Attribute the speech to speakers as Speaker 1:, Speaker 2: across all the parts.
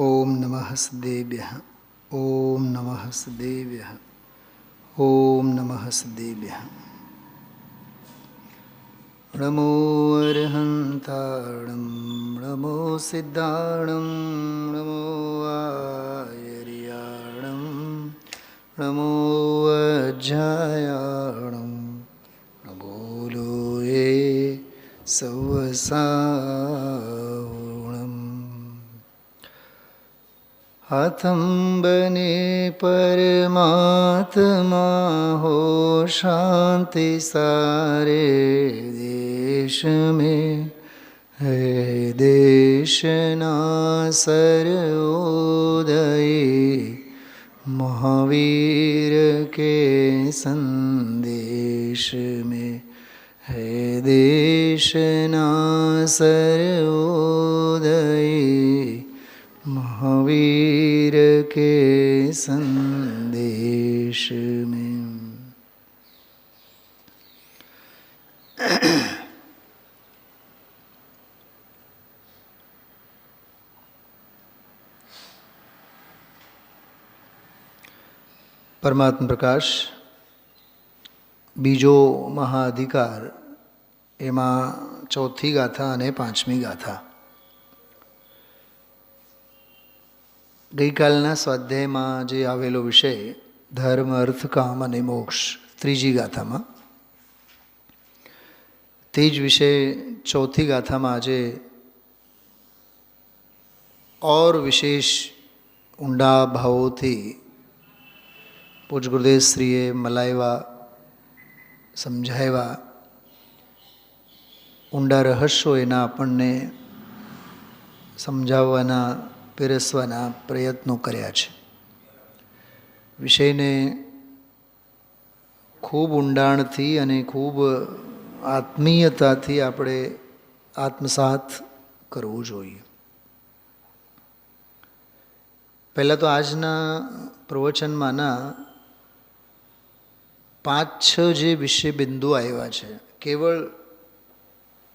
Speaker 1: ओम नमः सदेभ्यः। ओम नमः सदेभ्यः। ओम नमः सदेभ्यः। नमो अरहन्ताणं नमो सिद्धाणं नमो आयर्याणं नमो अज्जायाणं नमो लोये सवसावणम्। हतं बने परमात्मा हो शांति सारे देश में है देशना सर्वोदय महावीर के संदेश में है देशना सर्वोदय महावीर के संदेश में। परमात्मा प्रकाश बीजो महाअधिकार एमा चौथी गाथा अने पांचमी गाथा। ગઈકાલના સ્વાધ્યાયમાં જે આવેલો વિષય ધર્મ અર્થ કામ અને મોક્ષ ત્રીજી ગાથામાં, તે જ વિષય ચોથી ગાથામાં આજે ઓર વિશેષ ઊંડા ભાવોથી પૂજ ગુરુદેવશ્રીએ મલાવ્યા, સમજાવ્યા, ઊંડા રહસ્યો એના આપણને સમજાવવાના, પીરસવાના પ્રયત્નો કર્યા છે. વિષયને ખૂબ ઊંડાણથી અને ખૂબ આત્મીયતાથી આપણે આત્મસાત કરવું જોઈએ. પહેલાં તો આજના પ્રવચનમાંના 5-6 જે વિષય બિંદુ આવ્યા છે, કેવળ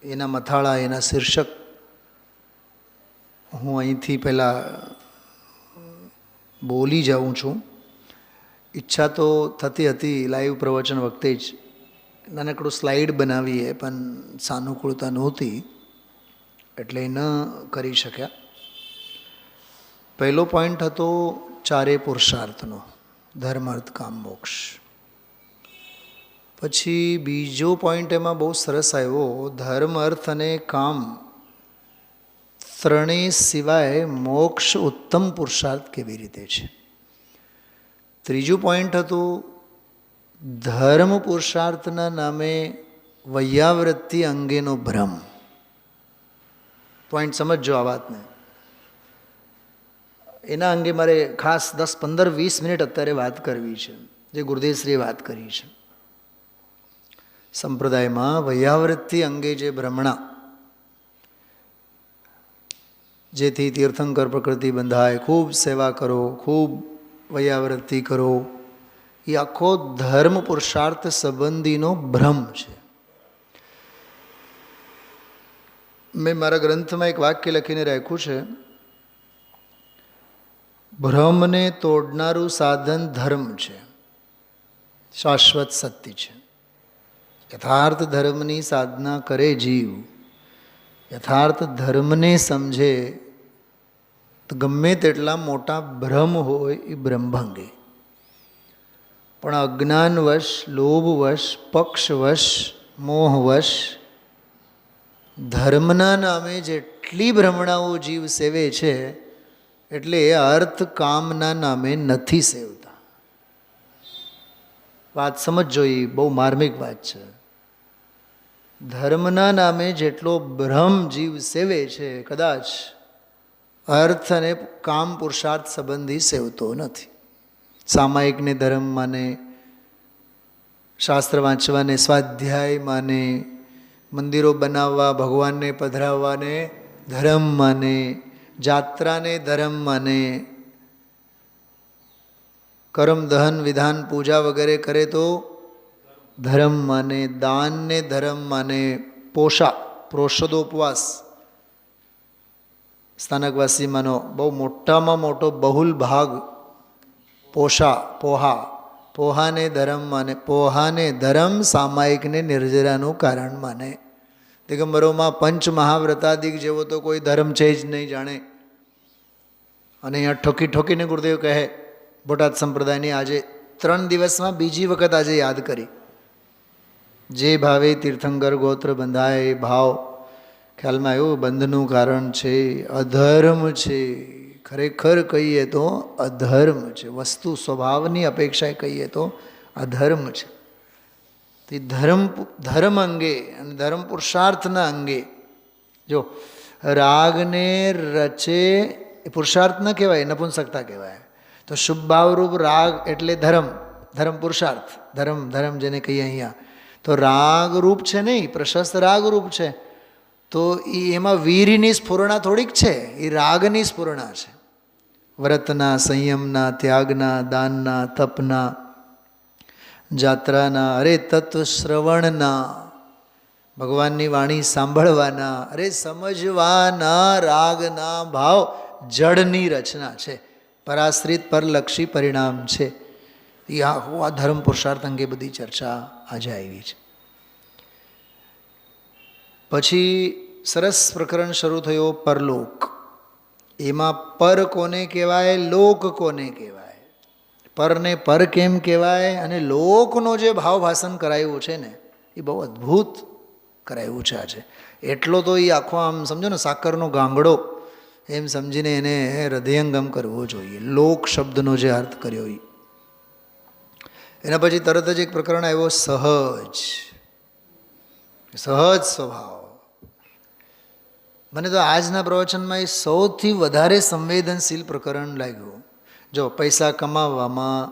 Speaker 1: એના મથાળા, એના શીર્ષક હું અહીંથી પહેલાં બોલી જાઉં છું. ઈચ્છા તો થતી હતી લાઈવ પ્રવચન વખતે જ નાનકડું સ્લાઇડ બનાવીએ, પણ સાનુકૂળતા નહોતી એટલે ન કરી શક્યા. પહેલો પોઈન્ટ હતો ચારે પુરુષાર્થનો, ધર્મ અર્થ કામ મોક્ષ. પછી બીજો પોઈન્ટ એમાં બહુ સરસ આવ્યો, ધર્મ અર્થ અને કામ ત્રણેય સિવાય મોક્ષ ઉત્તમ પુરુષાર્થ કેવી રીતે છે. ત્રીજું પોઈન્ટ હતું ધર્મ પુરુષાર્થના નામે વૈયાવૃત્તિ અંગેનો ભ્રમ. પોઈન્ટ સમજજો આ વાતને. એના અંગે મારે ખાસ 10, 15, 20 મિનિટ અત્યારે વાત કરવી છે, જે ગુરુદેવશ્રીએ વાત કરી છે. સંપ્રદાયમાં વૈયાવૃત્તિ અંગે જે ભ્રમણા, જેથી તીર્થંકર પ્રકૃતિ બંધાય, ખૂબ સેવા કરો, ખૂબ વૈયાવૃત્તિ કરો, એ આખો ધર્મ પુરુષાર્થ સંબંધીનો ભ્રમ છે. મેં મારા ગ્રંથમાં એક વાક્ય લખીને રાખ્યું છે, ભ્રમને તોડનારું સાધન ધર્મ છે, શાશ્વત સત્ય છે. યથાર્થ ધર્મની સાધના કરે જીવ, યથાર્થ ધર્મને સમજે તો ગમે તેટલા મોટા ભ્રમ હોય એ ભ્રમ ભાંગે. પણ અજ્ઞાનવશ, લોભવશ, પક્ષવશ, મોહવશ ધર્મના નામે જેટલી ભ્રમણાઓ જીવ સેવે છે, એટલે એ અર્થ કામના નામે નથી સેવતા. વાત સમજજો, એ બહુ માર્મિક વાત છે. ધર્મના નામે જેટલો ભ્રમ જીવ સેવે છે, કદાચ અર્થ અને કામ પુરુષાર્થ સંબંધી સેવતો નથી. સામાયિકને ધર્મ માને, શાસ્ત્ર વાંચવાને સ્વાધ્યાય માને, મંદિરો બનાવવા, ભગવાનને પધરાવવાને ધર્મ માને, જાત્રાને ધર્મ માને, કર્મ દહન વિધાન પૂજા વગેરે કરે તો ધર્મ માને, દાનને ધર્મ માને, પોષદોપવાસ સ્થાનકવાસીમાંનો બહુ મોટામાં મોટો બહુલ ભાગ પોહાને ધર્મ માને, પોહાને ધર્મ સામાયિકને નિર્જરાનું કારણ માને. દિગંબરોમાં પંચ મહાવ્રતાદિક જેવો તો કોઈ ધર્મ છે જ નહીં જાણે. અને અહીંયા ઠોકી ઠોકીને ગુરુદેવ કહે, બોટાદ સંપ્રદાયની આજે 3 દિવસમાં બીજી વખત આજે યાદ કરી. જે ભાવે તીર્થંકર ગોત્ર બંધાય એ ભાવ ખ્યાલમાં આવ્યું. બંધનું કારણ છે અધર્મ છે. ખરેખર કહીએ તો અધર્મ છે. વસ્તુ સ્વભાવની અપેક્ષાએ કહીએ તો અધર્મ છે. તે ધર્મ અંગે અને ધર્મ પુરુષાર્થના અંગે જો રાગને રચે એ પુરુષાર્થ ન કહેવાય, નપુંસકતા કહેવાય. તો શુભ ભાવરૂપ રાગ એટલે ધર્મ પુરુષાર્થ, ધર્મ જેને કહીએ અહીંયા. તો રાગરૂપ છે નહીં, પ્રશસ્ત રાગરૂપ છે. તો એમાં વીરની સ્ફુરણા થોડીક છે, એ રાગની સ્ફુરણા છે. વ્રતના, સંયમના, ત્યાગના, દાનના, તપના, જાત્રાના, અરે તત્વ શ્રવણના, ભગવાનની વાણી સાંભળવાના, અરે સમજવાના રાગના ભાવ જડની રચના છે. પરાશ્રિત પરલક્ષી પરિણામ છે. એ આ ધર્મ પુરુષાર્થ અંગે બધી ચર્ચા આજે આવી છે. પછી સરસ પ્રકરણ શરૂ થયો પરલોક. એમાં પર કોને કહેવાય, લોક કોને કહેવાય, પરને પર કેમ કહેવાય, અને લોકનો જે ભાવ ભાષણ કરાયું છે ને એ બહુ અદ્ભુત કરાયું છે આજે. એટલો તો એ આખો આમ સમજો ને સાકરનો ગાંગડો એમ સમજીને એને હૃદયંગમ કરવો જોઈએ. લોક શબ્દનો જે અર્થ કર્યો એ. એના પછી તરત જ એક પ્રકરણ આવ્યો સહજ સ્વભાવ. મને તો આજના પ્રવચનમાં એ સૌથી વધારે સંવેદનશીલ પ્રકરણ લાગ્યું. જો પૈસા કમાવવામાં,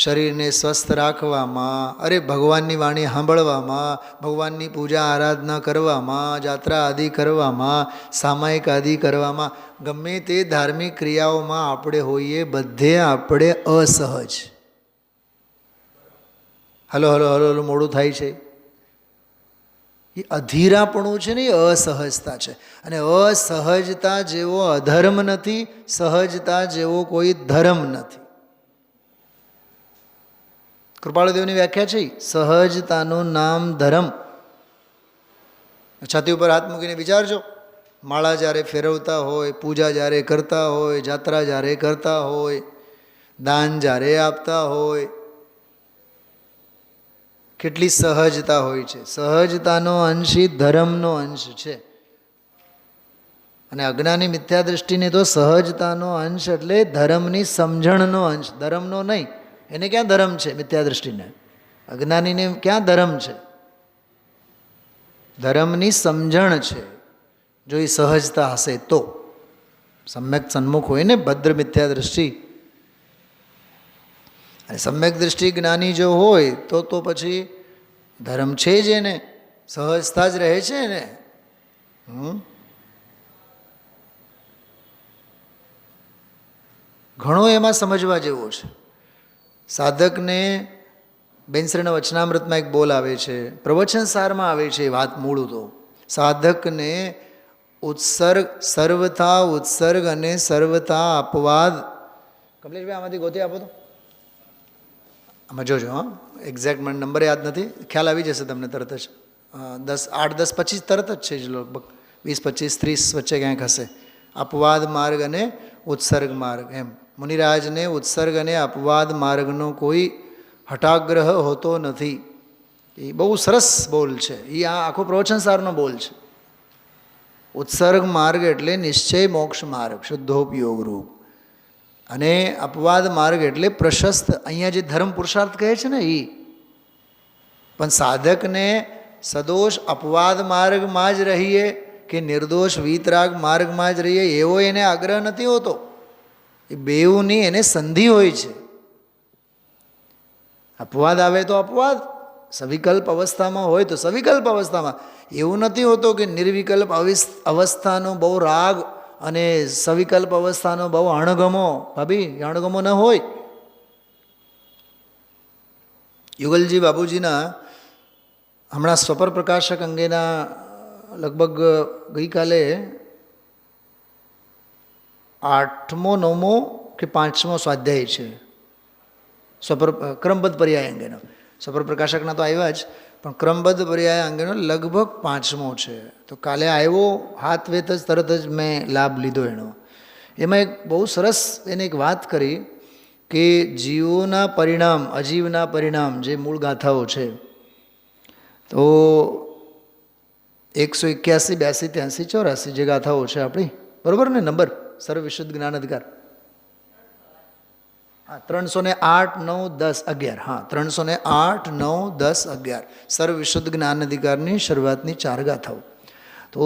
Speaker 1: શરીરને સ્વસ્થ રાખવામાં, અરે ભગવાનની વાણી સાંભળવામાં, ભગવાનની પૂજા આરાધના કરવામાં, જાત્રા આદિ કરવામાં, સામાયિક આદિ કરવામાં, ગમે તે ધાર્મિક ક્રિયાઓમાં આપણે હોઈએ બધે આપણે અસહજ. હલો મોડું થાય છે. એ અધીરાપણું છે ને, એ અસહજતા છે. અને અસહજતા જેવો અધર્મ નથી, સહજતા જેવો કોઈ ધર્મ નથી. કૃપાળુદેવની વ્યાખ્યા છે સહજતાનું નામ ધર્મ. છાતી ઉપર હાથ મૂકીને વિચારજો. માળા જ્યારે ફેરવતા હોય, પૂજા જ્યારે કરતા હોય, જાત્રા જ્યારે કરતા હોય, દાન જ્યારે આપતા હોય, કેટલી સહજતા હોય છે. સહજતાનો અંશ એ ધર્મનો અંશ છે. અને અજ્ઞાની મિથ્યા દૃષ્ટિને તો સહજતાનો અંશ એટલે ધર્મની સમજણનો અંશ, ધર્મનો નહીં. એને ક્યાં ધર્મ છે મિથ્યા દૃષ્ટિને? અજ્ઞાનીને ક્યાં ધર્મ છે? ધર્મની સમજણ છે. જો એ સહજતા હશે તો સમ્યક સન્મુખ હોય ને ભદ્ર મિથ્યા દૃષ્ટિ. અને સમ્યક દૃષ્ટિ જ્ઞાની જો હોય તો પછી ધર્મ છે જ એને, સહજતા જ રહે છે ને. ઘણો એમાં સમજવા જેવો છે. સાધકને બેનશ્રીના વચનામૃતમાં એક બોલ આવે છે, પ્રવચન સારમાં આવે છે વાત મૂળ તો. સાધકને ઉત્સર્ગ, સર્વથા ઉત્સર્ગ અને સર્વથા અપવાદ. કમલેશભાઈ આમાંથી ગોતી આપો તો. આમાં જોજો. હા, એક્ઝેક્ટ મને નંબર યાદ નથી, ખ્યાલ આવી જશે તમને તરત જ. 8, 10, 25 તરત જ છે જ લગભગ. 20, 25, 30 વચ્ચે ક્યાંક હશે. અપવાદ માર્ગ અને ઉત્સર્ગ માર્ગ એમ. મુનિરાજને ઉત્સર્ગ અને અપવાદ માર્ગનો કોઈ હઠાગ્રહ હોતો નથી. એ બહુ સરસ બોલ છે. એ આ આખો પ્રવચન સારનો બોલ છે. ઉત્સર્ગ માર્ગ એટલે નિશ્ચય મોક્ષ માર્ગ, શુદ્ધોપયોગ રૂપ. અને અપવાદ માર્ગ એટલે પ્રશસ્ત. અહીંયા જે ધર્મ પુરુષાર્થ કહે છે ને એ. પણ સાધકને સદોષ અપવાદ માર્ગમાં જ રહીએ કે નિર્દોષ વીતરાગ માર્ગમાં જ રહીએ એવો એને આગ્રહ નથી હોતો. એ બેઉની એને સંધિ હોય છે. અપવાદ આવે તો અપવાદ, સવિકલ્પ અવસ્થામાં હોય તો સવિકલ્પ અવસ્થામાં. એવું નથી હોતું કે નિર્વિકલ્પ અવસ્થાનો બહુ રાગ અને સવિકલ્પ અવસ્થાનો બહુ અણગમો. ભાભી અણગમો ન હોય. યુગલજી બાબુજીના હમણાં સ્વપર પ્રકાશક અંગેના લગભગ ગઈકાલે 8મો 9મો કે 5મો સ્વાધ્યાય છે ક્રમબદ્ધ પર્યાય અંગેનો. સફર પ્રકાશકના તો આવ્યા જ, પણ ક્રમબદ્ધ પર્યાય અંગેનો લગભગ 5મો છે. તો કાલે આવ્યો હાથ વેત જ તરત જ મેં લાભ લીધો એનો. એમાં એક બહુ સરસ એને એક વાત કરી કે જીવોના પરિણામ, અજીવના પરિણામ, જે મૂળ ગાથાઓ છે, તો 181, 82, 83, 84 જે ગાથાઓ છે આપણી, બરાબર ને નંબર? સર્વ વિશુદ્ધ જ્ઞાન અધિકાર. હા, 308, 9, 10, 11. હા, 308, 9, 10, 11 સર્વ વિશુદ્ધ જ્ઞાન અધિકારની શરૂઆતની 4 ગાથાઓ. તો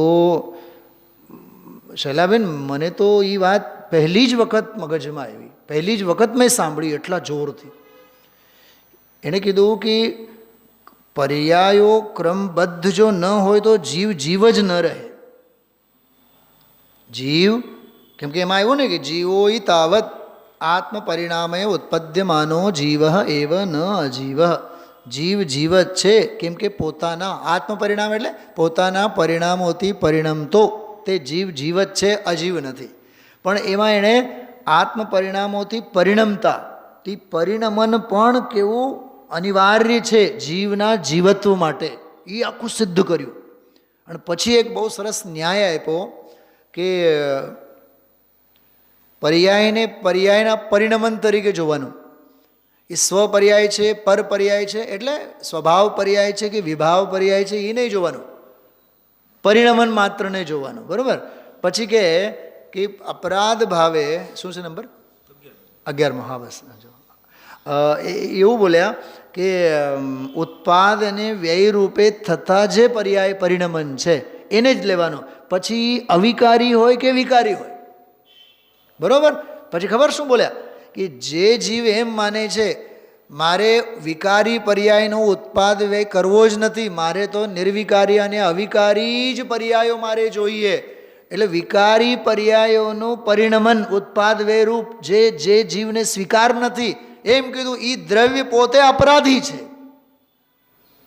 Speaker 1: શૈલાબેન, મને તો એ વાત પહેલી જ વખત મગજમાં આવી, પહેલી જ વખત મેં સાંભળી એટલા જોરથી. એણે કીધું કે પર્યાયો ક્રમબદ્ધ જો ન હોય તો જીવ જીવ જ ન રહે. જીવ, કેમ કે એમાં આવ્યું ને કે જીવો તાવત આત્મ પરિણામે ઉત્પદ્યમાનો જીવ એવ ન અજીવ. જીવ જીવ જ છે, કેમ કે પોતાના આત્મ પરિણામ એટલે પોતાના પરિણામોથી પરિણમતો તે જીવ જીવ જ છે, અજીવ નથી. પણ એમાં એણે આત્મ પરિણામોથી પરિણમતા, તે પરિણમન પણ કેવું અનિવાર્ય છે જીવના જીવત્વ માટે, એ આખું સિદ્ધ કર્યું. અને પછી એક બહુ સરસ ન્યાય આપ્યો કે પર્યાયને પર્યાયના પરિણમન તરીકે જોવાનું. એ સ્વપર્યાય છે, પર પર્યાય છે, એટલે સ્વભાવ પર્યાય છે કે વિભાવ પર્યાય છે, એ નહીં જોવાનું, પરિણમન માત્ર નહીં જોવાનું, બરાબર? પછી કે અપરાધ ભાવે, શું છે નંબર 11મો? હા, બસ. એવું બોલ્યા કે ઉત્પાદ અને વ્યય રૂપે થતા જે પર્યાય પરિણમન છે એને જ લેવાનું. પછી અવિકારી હોય કે વિકારી હોય, બરાબર? પછી ખબર શું બોલ્યા કે જે જીવ એમ માને છે મારે વિકારી પર્યાયનો ઉત્પાદ વ્યય કરવો જ નથી, મારે તો નિર્વિકારી અને અવિકારી જ પર્યાયો મારે જોઈએ, એટલે વિકારી પર્યાયોનું પરિણમન ઉત્પાદ વ્યયરૂપ જે જીવને સ્વીકાર નથી, એમ કીધું એ દ્રવ્ય પોતે અપરાધી છે.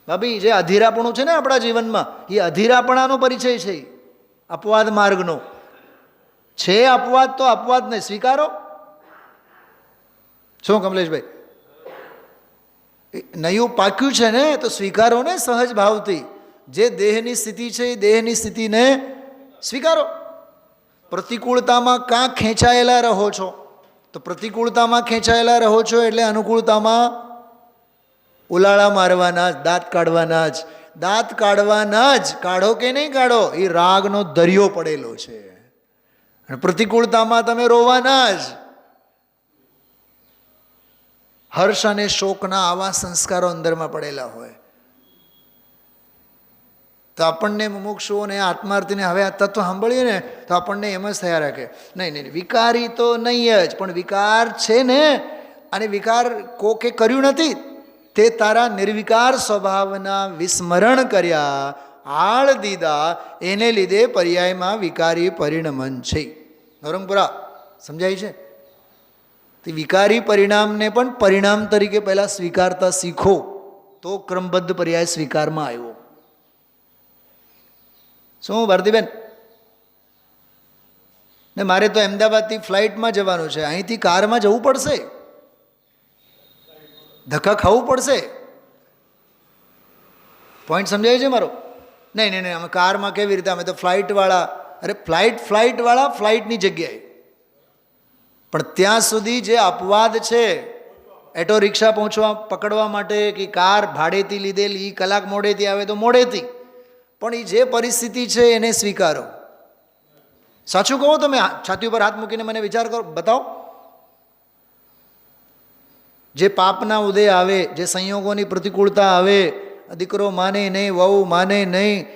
Speaker 1: ભાભી, જે અધીરાપણું છે ને આપણા જીવનમાં, એ અધીરાપણાનો પરિચય છે, અપવાદ માર્ગનો છે. અપવાદ તો અપવાદને સ્વીકારો. શું કમલેશભાઈ? નયું પાક્યું છે ને, તો સ્વીકારો ને સહજ ભાવથી. જે દેહની સ્થિતિ છે એ દેહની સ્થિતિને સ્વીકારો. પ્રતિકૂળતામાં કાં ખેંચાયેલા રહો છો, તો પ્રતિકૂળતામાં ખેંચાયેલા રહો છો એટલે અનુકૂળતામાં ઉલાળા મારવાના જ, દાંત કાઢવાના જ. દાંત કાઢવાના જ, કાઢો કે નહીં કાઢો, એ રાગનો દરિયો પડેલો છે. અને પ્રતિકૂળતામાં તમે રોવાના જ. હર્ષ અને શોકના આવા સંસ્કારો અંદરમાં પડેલા હોય તો આપણને મુમુક્ષુઓને આત્માર્થીને હવે આ તત્વ સાંભળીએ ને તો આપણને એમ જ થયા રાખે, નહીં, વિકારી તો નહીં જ, પણ વિકાર છે ને, અને વિકાર કોકે કર્યું નથી, તે તારા નિર્વિકાર સ્વભાવના વિસ્મરણ કર્યા, આળ દીધા, એને લીધે પર્યાયમાં વિકારી પરિણમન છે. નવરંગપુરા સમજાય છે? તે વિકારી પરિણામને પણ પરિણામ તરીકે પહેલાં સ્વીકારતા શીખો, તો ક્રમબદ્ધ પર્યાય સ્વીકારમાં આવ્યો. શું ભારતીબેન? ને મારે તો અમદાવાદથી ફ્લાઇટમાં જવાનું છે, અહીંથી કારમાં જવું પડશે, ધક્કા ખાવું પડશે. પોઈન્ટ સમજાય છે મારો? નહીં, અમે કારમાં કેવી રીતે? અમે તો ફ્લાઇટવાળા. અરે ફ્લાઇટવાળા ફ્લાઇટની જગ્યાએ, પણ ત્યાં સુધી જે અપવાદ છે, એટો રિક્ષા પકડવા માટે કે કાર ભાડેથી લીધેલી, કલાક મોડેથી આવે તો મોડેથી, પણ એ જે પરિસ્થિતિ છે એને સ્વીકારો. સાચું કહો, તમે છાતી ઉપર હાથ મૂકીને મને વિચાર કરો, બતાવો. જે પાપના ઉદય આવે, જે સંયોગોની પ્રતિકૂળતા આવે, દીકરો માને નહીં, વહુ માને નહીં,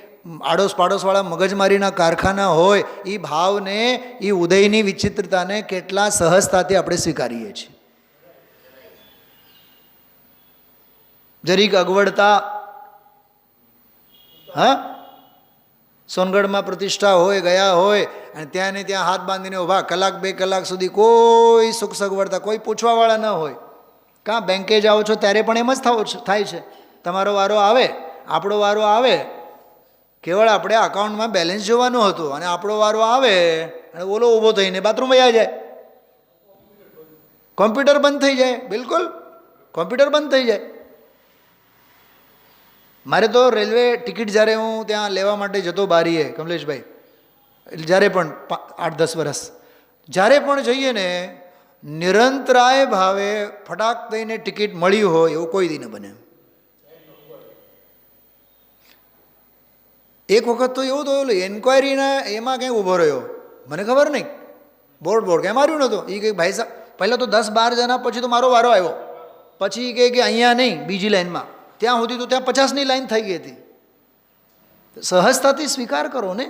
Speaker 1: આડોશ પાડોશવાળા મગજમારીના કારખાના હોય, એ ભાવને, એ ઉદયની વિચિત્રતાને કેટલા સહજતાથી આપણે સ્વીકારીએ છીએ. જરીક અગવડતા, હા, સોનગઢમાં પ્રતિષ્ઠા હોય, ગયા હોય, અને ત્યાં ને ત્યાં હાથ બાંધીને ઊભા, કલાક 2 કલાક સુધી કોઈ સુખ સગવડતા, કોઈ પૂછવાવાળા ન હોય. કાં બેંકે જાઓ છો ત્યારે પણ એમ જ થાય છે, તમારો વારો આવે, આપણો વારો આવે, કેવળ આપણે અકાઉન્ટમાં બેલેન્સ જોવાનું હતું અને આપણો વારો આવે અને ઓલો ઊભો થઈને બાથરૂમ વયા જાય, કોમ્પ્યુટર બંધ થઈ જાય. બિલકુલ કોમ્પ્યુટર બંધ થઈ જાય. મારે તો રેલવે ટિકિટ જ્યારે હું ત્યાં લેવા માટે જતો બારીએ કમલેશભાઈ, એટલે જ્યારે પણ 8-10 વર્ષ જ્યારે પણ જઈએ ને નિરંતરાય ભાવે ફટાક દઈને ટિકિટ મળી હોય એવું કોઈ દી ન બને. એક વખત તો એવું થયું એન્ક્વાયરીના એમાં ક્યાંય ઊભો રહ્યો, મને ખબર નહીં, બોર્ડ ક્યાંય માર્યું નહોતું. એ કંઈક ભાઈ સાહેબ પહેલાં તો 10-12 જણા, પછી તો મારો વારો આવ્યો, પછી કહે કે અહીંયા નહીં બીજી લાઈનમાં, ત્યાં સુધી તો ત્યાં 50ની લાઈન થઈ ગઈ હતી. સહજતાથી સ્વીકાર કરો ને.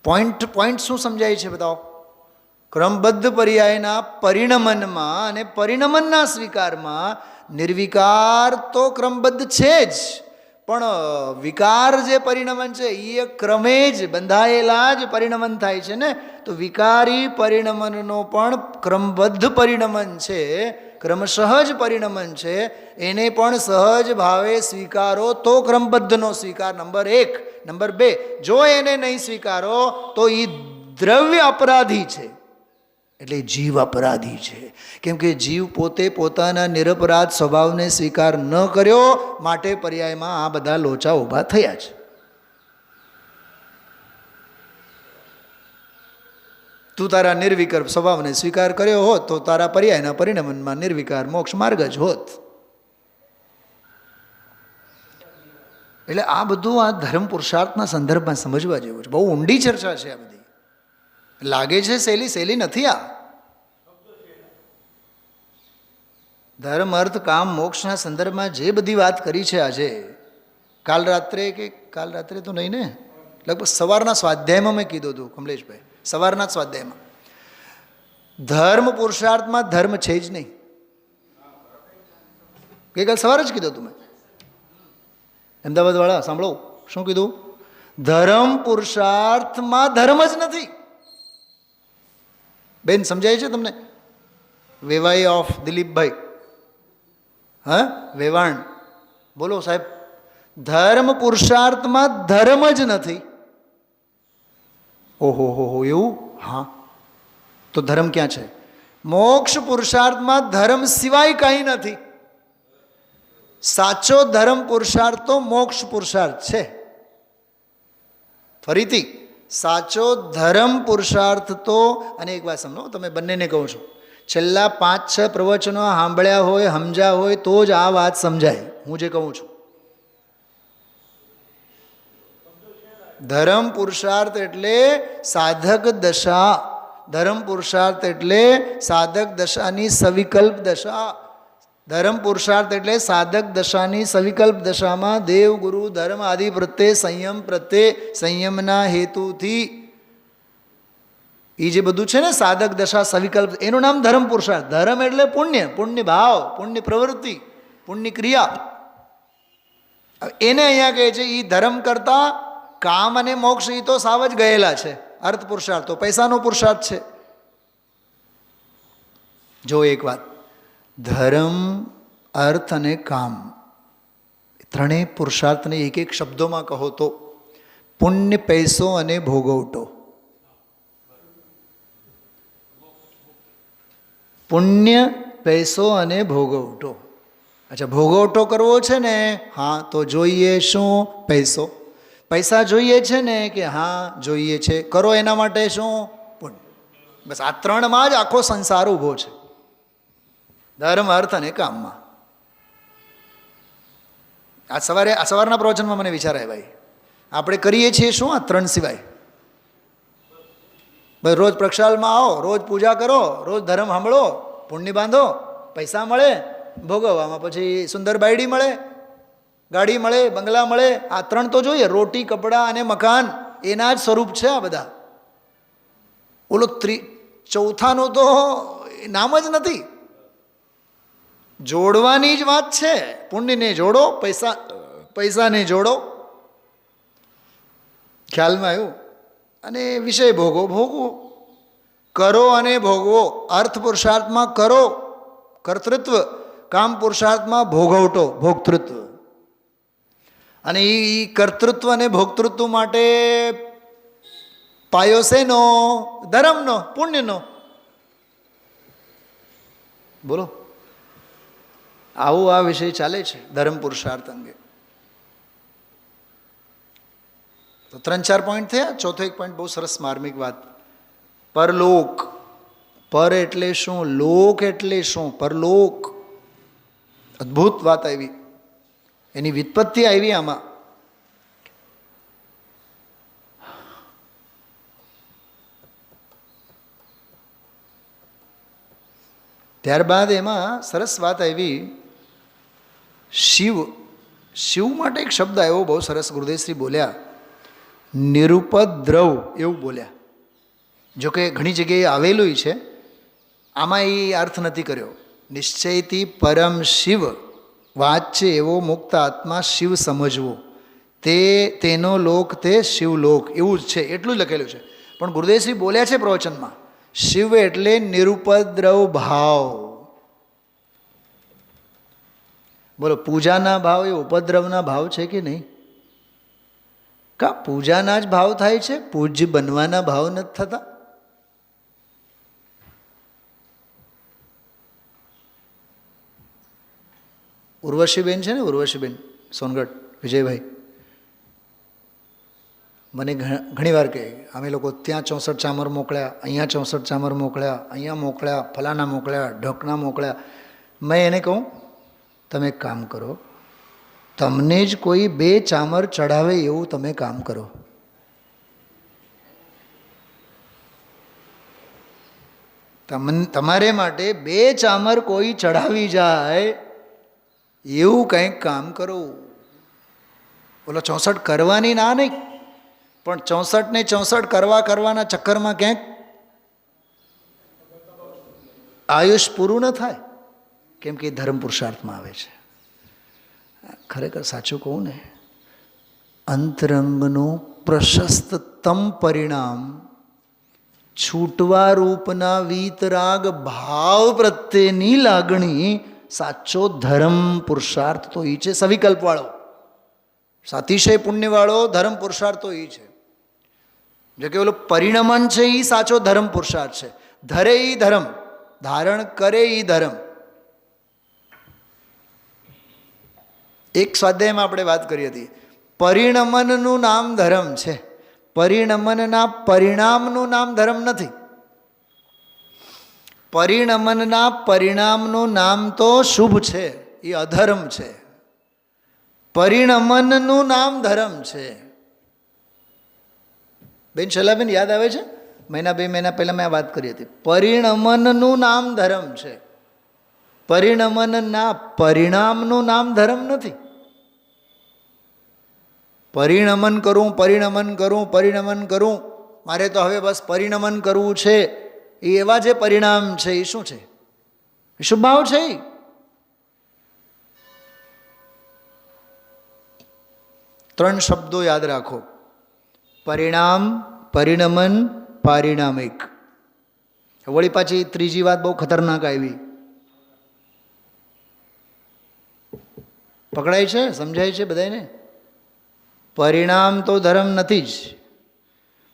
Speaker 1: પોઈન્ટ શું સમજાય છે બતાવો? ક્રમબદ્ધ પર્યાયના પરિણમનમાં અને પરિણમનના સ્વીકારમાં નિર્વિકાર તો ક્રમબદ્ધ છે જ, પણ વિકાર જે પરિણમન છે એ ક્રમે જ બંધાયેલા જ પરિણમન થાય છે ને. તો વિકારી પરિણમનનો પણ ક્રમબદ્ધ પરિણમન છે, ક્રમસહજ પરિણમન છે, એને પણ સહજ ભાવે સ્વીકારો તો ક્રમબદ્ધનો સ્વીકાર નંબર 1. નંબર 2, જો એને નહીં સ્વીકારો તો એ દ્રવ્ય અપરાધી છે, એટલે જીવ અપરાધી છે. કેમ કે જીવ પોતે પોતાના નિરપરાધ સ્વભાવને સ્વીકાર ન કર્યો, માટે પર્યાયમાં આ બધા લોચા ઊભા થયા છે. તું તારા નિર્વિકાર સ્વભાવને સ્વીકાર કર્યો હોત તો તારા પર્યાયના પરિણમનમાં નિર્વિકાર મોક્ષ માર્ગ જ હોત. એટલે આ બધું આ ધર્મ પુરુષાર્થના સંદર્ભમાં સમજવા જેવું છે. બહુ ઊંડી ચર્ચા છે આ બધી. લાગે છે સહેલી નથી આ. ધર્મ અર્થ કામ મોક્ષના સંદર્ભમાં જે બધી વાત કરી છે આજે, કાલ રાત્રે તો નહીં ને, લગભગ સવારના સ્વાધ્યાયમાં મેં કીધું હતું કમલેશભાઈ, સવારના સ્વાધ્યાયમાં ધર્મ પુરુષાર્થમાં ધર્મ છે જ નહીં. ગઈકાલ સવારે જ કીધું હતું મેં. અમદાવાદવાળા સાંભળો શું કીધું? ધર્મ પુરુષાર્થમાં ધર્મ જ નથી. બેન સમજાય છે તમને? વેવાઈ ઓફ દિલીપભાઈ, હા વેવાણ, બોલો સાહેબ. ધર્મ પુરુષાર્થમાં ધર્મ જ નથી. ઓહો એવું? હા, તો ધર્મ ક્યાં છે? મોક્ષ પુરુષાર્થમાં ધર્મ સિવાય કંઈ નથી. સાચો ધર્મ પુરુષાર્થ તો મોક્ષ પુરુષાર્થ છે. ફરીથી, સાચો ધર્મ પુરુષાર્થ તો, અને એક વાત સમજો, તમે બંનેને કહું છું, છેલ્લા 5-6 પ્રવચનો સાંભળ્યા હોય, સમજ્યા હોય તો જ આ વાત સમજાય હું જે કહું છું. ધર્મ પુરુષાર્થ એટલે સાધક દશા, ધર્મ પુરુષાર્થ એટલે સાધક દશાની સવિકલ્પ દશા. ધર્મ પુરુષાર્થ એટલે સાધક દશાની સવિકલ્પ દશામાં દેવ ગુરુ ધર્મ આદિ પ્રત્યે સંયમના હેતુથી એ જે બધું છે ને સાધક દશા સવિકલ્પ, એનું નામ ધર્મ પુરુષાર્થ. ધર્મ એટલે પુણ્ય ભાવ, પુણ્ય પ્રવૃત્તિ, પુણ્ય ક્રિયા. એને અહીંયા કહે છે એ ધર્મ કરતા કામ અને મોક્ષ એ તો સાવ જ ગયેલા છે. અર્થ પુરુષાર્થ તો પૈસાનો પુરુષાર્થ છે. જો એક વાત, ધર્મ, અર્થ અને કામ ત્રણેય પુરુષાર્થને એક શબ્દોમાં કહો તો પુણ્ય, પૈસો અને ભોગવટો. પુણ્ય, પૈસો અને ભોગવટો. અચ્છા, ભોગવટો કરવો છે ને, હા તો જોઈએ શું? પૈસો. પૈસા જોઈએ છે ને, કે હા જોઈએ છે. કરો એના માટે શું? પુણ્ય. બસ આ ત્રણમાં જ આખો સંસાર ઊભો છે, ધર્મ, અર્થ અને કામમાં. આ સવારના પ્રવચનમાં મને વિચાર આવ્યો, ભાઈ આપણે કરીએ છીએ શું આ ત્રણ સિવાય? ભાઈ રોજ પ્રક્ષાલમાં આવો, રોજ પૂજા કરો, રોજ ધર્મ સાંભળો, પુણ્ય બાંધો, પૈસા મળે, ભોગવવામાં પછી સુંદર બાયડી મળે, ગાડી મળે, બંગલા મળે. આ ત્રણ તો જોઈએ, રોટી, કપડાં અને મકાન, એના જ સ્વરૂપ છે આ બધા. ઓલો ચોથાનું તો નામ જ નથી. જોડવાની જ વાત છે. પુણ્યને જોડો, પૈસાને જોડો. ખ્યાલમાં આવ્યું? અને વિષય ભોગવો, કરો અને ભોગવો. અર્થ પુરુષાર્થમાં કરો, કર્તૃત્વ. કામ પુરુષાર્થમાં ભોગવટો, ભોક્તૃત્વ. અને એ કર્તૃત્વ અને ભોક્તૃત્વ માટે પાયો શેનો? ધર્મનો, પુણ્યનો. બોલો, આવું આ વિષય ચાલે છે ધર્મ પુરુષાર્થ અંગે. તો 3-4 પોઈન્ટ થયા. ચોથો એક પોઈન્ટ બહુ સરસ માર્મિક વાત. પરલોક. પર એટલે શું? લોક એટલે શું? પરલોક. અદ્ભુત વાત આવી, એની વ્યુત્પત્તિ આવી આમાં. ત્યારબાદ એમાં સરસ વાત આવી. શિવ, શિવ માટે એક શબ્દ આવ્યો બહુ સરસ, ગુરુદેવશ્રી બોલ્યા, નિરુપદ્રવ એવું બોલ્યા. જોકે ઘણી જગ્યાએ આવેલું છે, આમાં એ અર્થ નથી કર્યો. નિશ્ચયથી પરમ શિવ વાચ્ય એવો મુક્ત આત્મા શિવ સમજવો, તેનો લોક તે શિવલોક, એવું જ છે, એટલું જ લખેલું છે. પણ ગુરુદેવશ્રી બોલ્યા છે પ્રવચનમાં, શિવ એટલે નિરુપદ્રવ ભાવ. બોલો, પૂજાના ભાવ એ ઉપદ્રવના ભાવ છે કે નહીં? કા પૂજાના જ ભાવ થાય છે, પૂજ્ય બનવાના ભાવ નથી થતા? ઉર્વશીબેન છે ને, ઉર્વશીબેન સોનગઢ, વિજયભાઈ, મને ઘણી વાર કહે, અમે લોકો ત્યાં 64 ચામર મોકલ્યા, અહીંયા 64 ચામર મોકલ્યા, અહીંયા મોકલ્યા, ફલાના મોકલ્યા, ઢોકના મોકલ્યા. મેં એને કહું, તમે એક કામ કરો, તમને જ કોઈ 2 ચામર ચડાવે એવું તમે કામ કરો. તમારે માટે 2 ચામર કોઈ ચડાવી જાય એવું કંઈક કામ કરો. બોલો, 64 કરવાની ના નહીં, પણ 64 ને 64 કરવાના ચક્કરમાં ક્યાંક આયુષ પૂરું ન થાય, કેમ કે ધર્મ પુરુષાર્થમાં આવે છે. ખરેખર સાચું કહું ને, અંતરંગનું પ્રશસ્તતમ પરિણામ છૂટવા રૂપના વીતરાગ ભાવ પ્રત્યેની લાગણી, સાચો ધર્મ પુરુષાર્થ તો એ છે. સવિકલ્પવાળો, અતિશય પુણ્યવાળો ધર્મ પુરુષાર્થ તો એ છે. જો કે ઓલો પરિણમન છે એ સાચો ધર્મ પુરુષાર્થ છે. ધરે એ ધર્મ, ધારણ કરે એ ધર્મ. એક સ્વાધ્યાયમાં આપણે વાત કરી હતી, પરિણમનનું નામ ધર્મ છે, પરિણમનના પરિણામનું નામ ધર્મ નથી. પરિણમનના પરિણામનું નામ તો શુભ છે, એ અધર્મ છે. પરિણમનનું નામ ધર્મ છે. બેન શૈલાબેન યાદ આવે છે? 1-2 મહિના પહેલાં મેં આ વાત કરી હતી. પરિણમનનું નામ ધર્મ છે, પરિણમનના પરિણામનું નામ ધર્મ નથી. પરિણમન કરું, પરિણમન કરું, પરિણમન કરું, મારે તો હવે બસ પરિણમન કરવું છે, એ એવા જે પરિણામ છે એ શું છે? એ શુભ ભાવ છે. ત્રણ શબ્દો યાદ રાખો: પરિણામ, પરિણમન, પારિણામિક. વળી પાછી ત્રીજી વાત બહુ ખતરનાક આવી. પકડાય છે? સમજાય છે બધાને? પરિણામ તો ધર્મ નથી જ,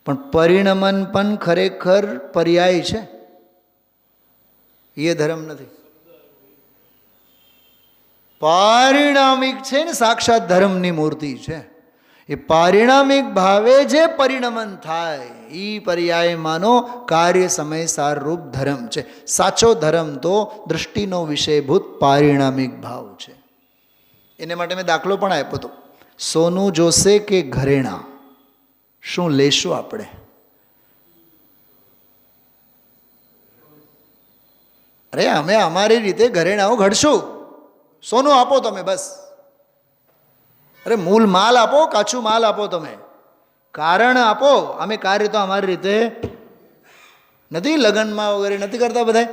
Speaker 1: પણ પરિણમન પણ ખરેખર પર્યાય છે, એ ધર્મ નથી. પારિણામિક છે ને સાક્ષાત ધર્મની મૂર્તિ છે. એ પારિણામિક ભાવે જે પરિણમન થાય એ પર્યાય માનો કાર્ય સમય સારરૂપ ધર્મ છે. સાચો ધર્મ તો દૃષ્ટિનો વિષયભૂત પારિણામિક ભાવ છે. એને માટે મેં દાખલો પણ આપ્યો હતો. સોનું જોશે કે ઘરેણાં, શું લેશું આપણે? અરે અમે અમારી રીતે ઘરેણાઓ ઘડશું, સોનું આપો તમે બસ. અરે મૂળ માલ આપો, કાચું માલ આપો, તમે કારણ આપો. અમે કાર્ય તો અમારી રીતે નથી, લગ્નમાં વગેરે નથી કરતા. બધા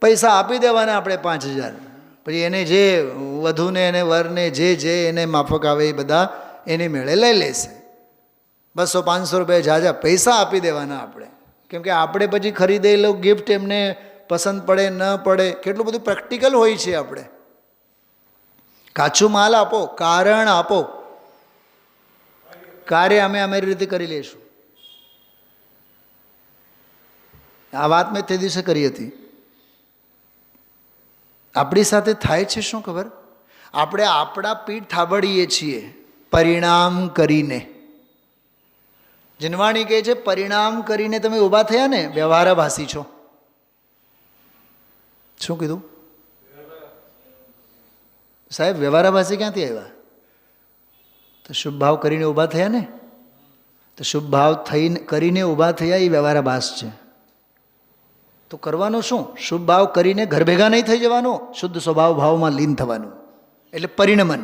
Speaker 1: પૈસા આપી દેવાના આપણે 5,000, પછી એને જે વધુને એને વરને જે એને માફક આવે એ બધા એની મેળે લઈ લેશે. 200-500 રૂપિયા ઝાઝા પૈસા આપી દેવાના આપણે, કેમ કે આપણે પછી ખરીદેલો ગિફ્ટ એમને પસંદ પડે ન પડે, કેટલું બધું પ્રેક્ટિકલ હોય છે. આપણે કાચું માલ આપો, કારણ આપો. કાર્ય અમે અમારી રીતે કરી લઈશું. આ વાત મેં તે દિવસે કરી હતી. આપણી સાથે થાય છે શું ખબર? આપણે આપણા પીઠ થાબડીએ છીએ પરિણામ કરીને. જીનવાણી કહે છે પરિણામ કરીને તમે ઊભા થયા ને, વ્યવહારાભાસી છો. શું કીધું સાહેબ? વ્યવહારાભાસી ક્યાંથી આવ્યા? તો શુભ ભાવ કરીને ઊભા થયા ને, તો શુભ ભાવ થઈને કરીને ઊભા થયા એ વ્યવહારાભાસ છે. તો કરવાનું શું? શુભ ભાવ કરીને ઘર ભેગા નહીં થઈ જવાનું, શુદ્ધ સ્વભાવ ભાવમાં લીન થવાનું, એટલે પરિણમન.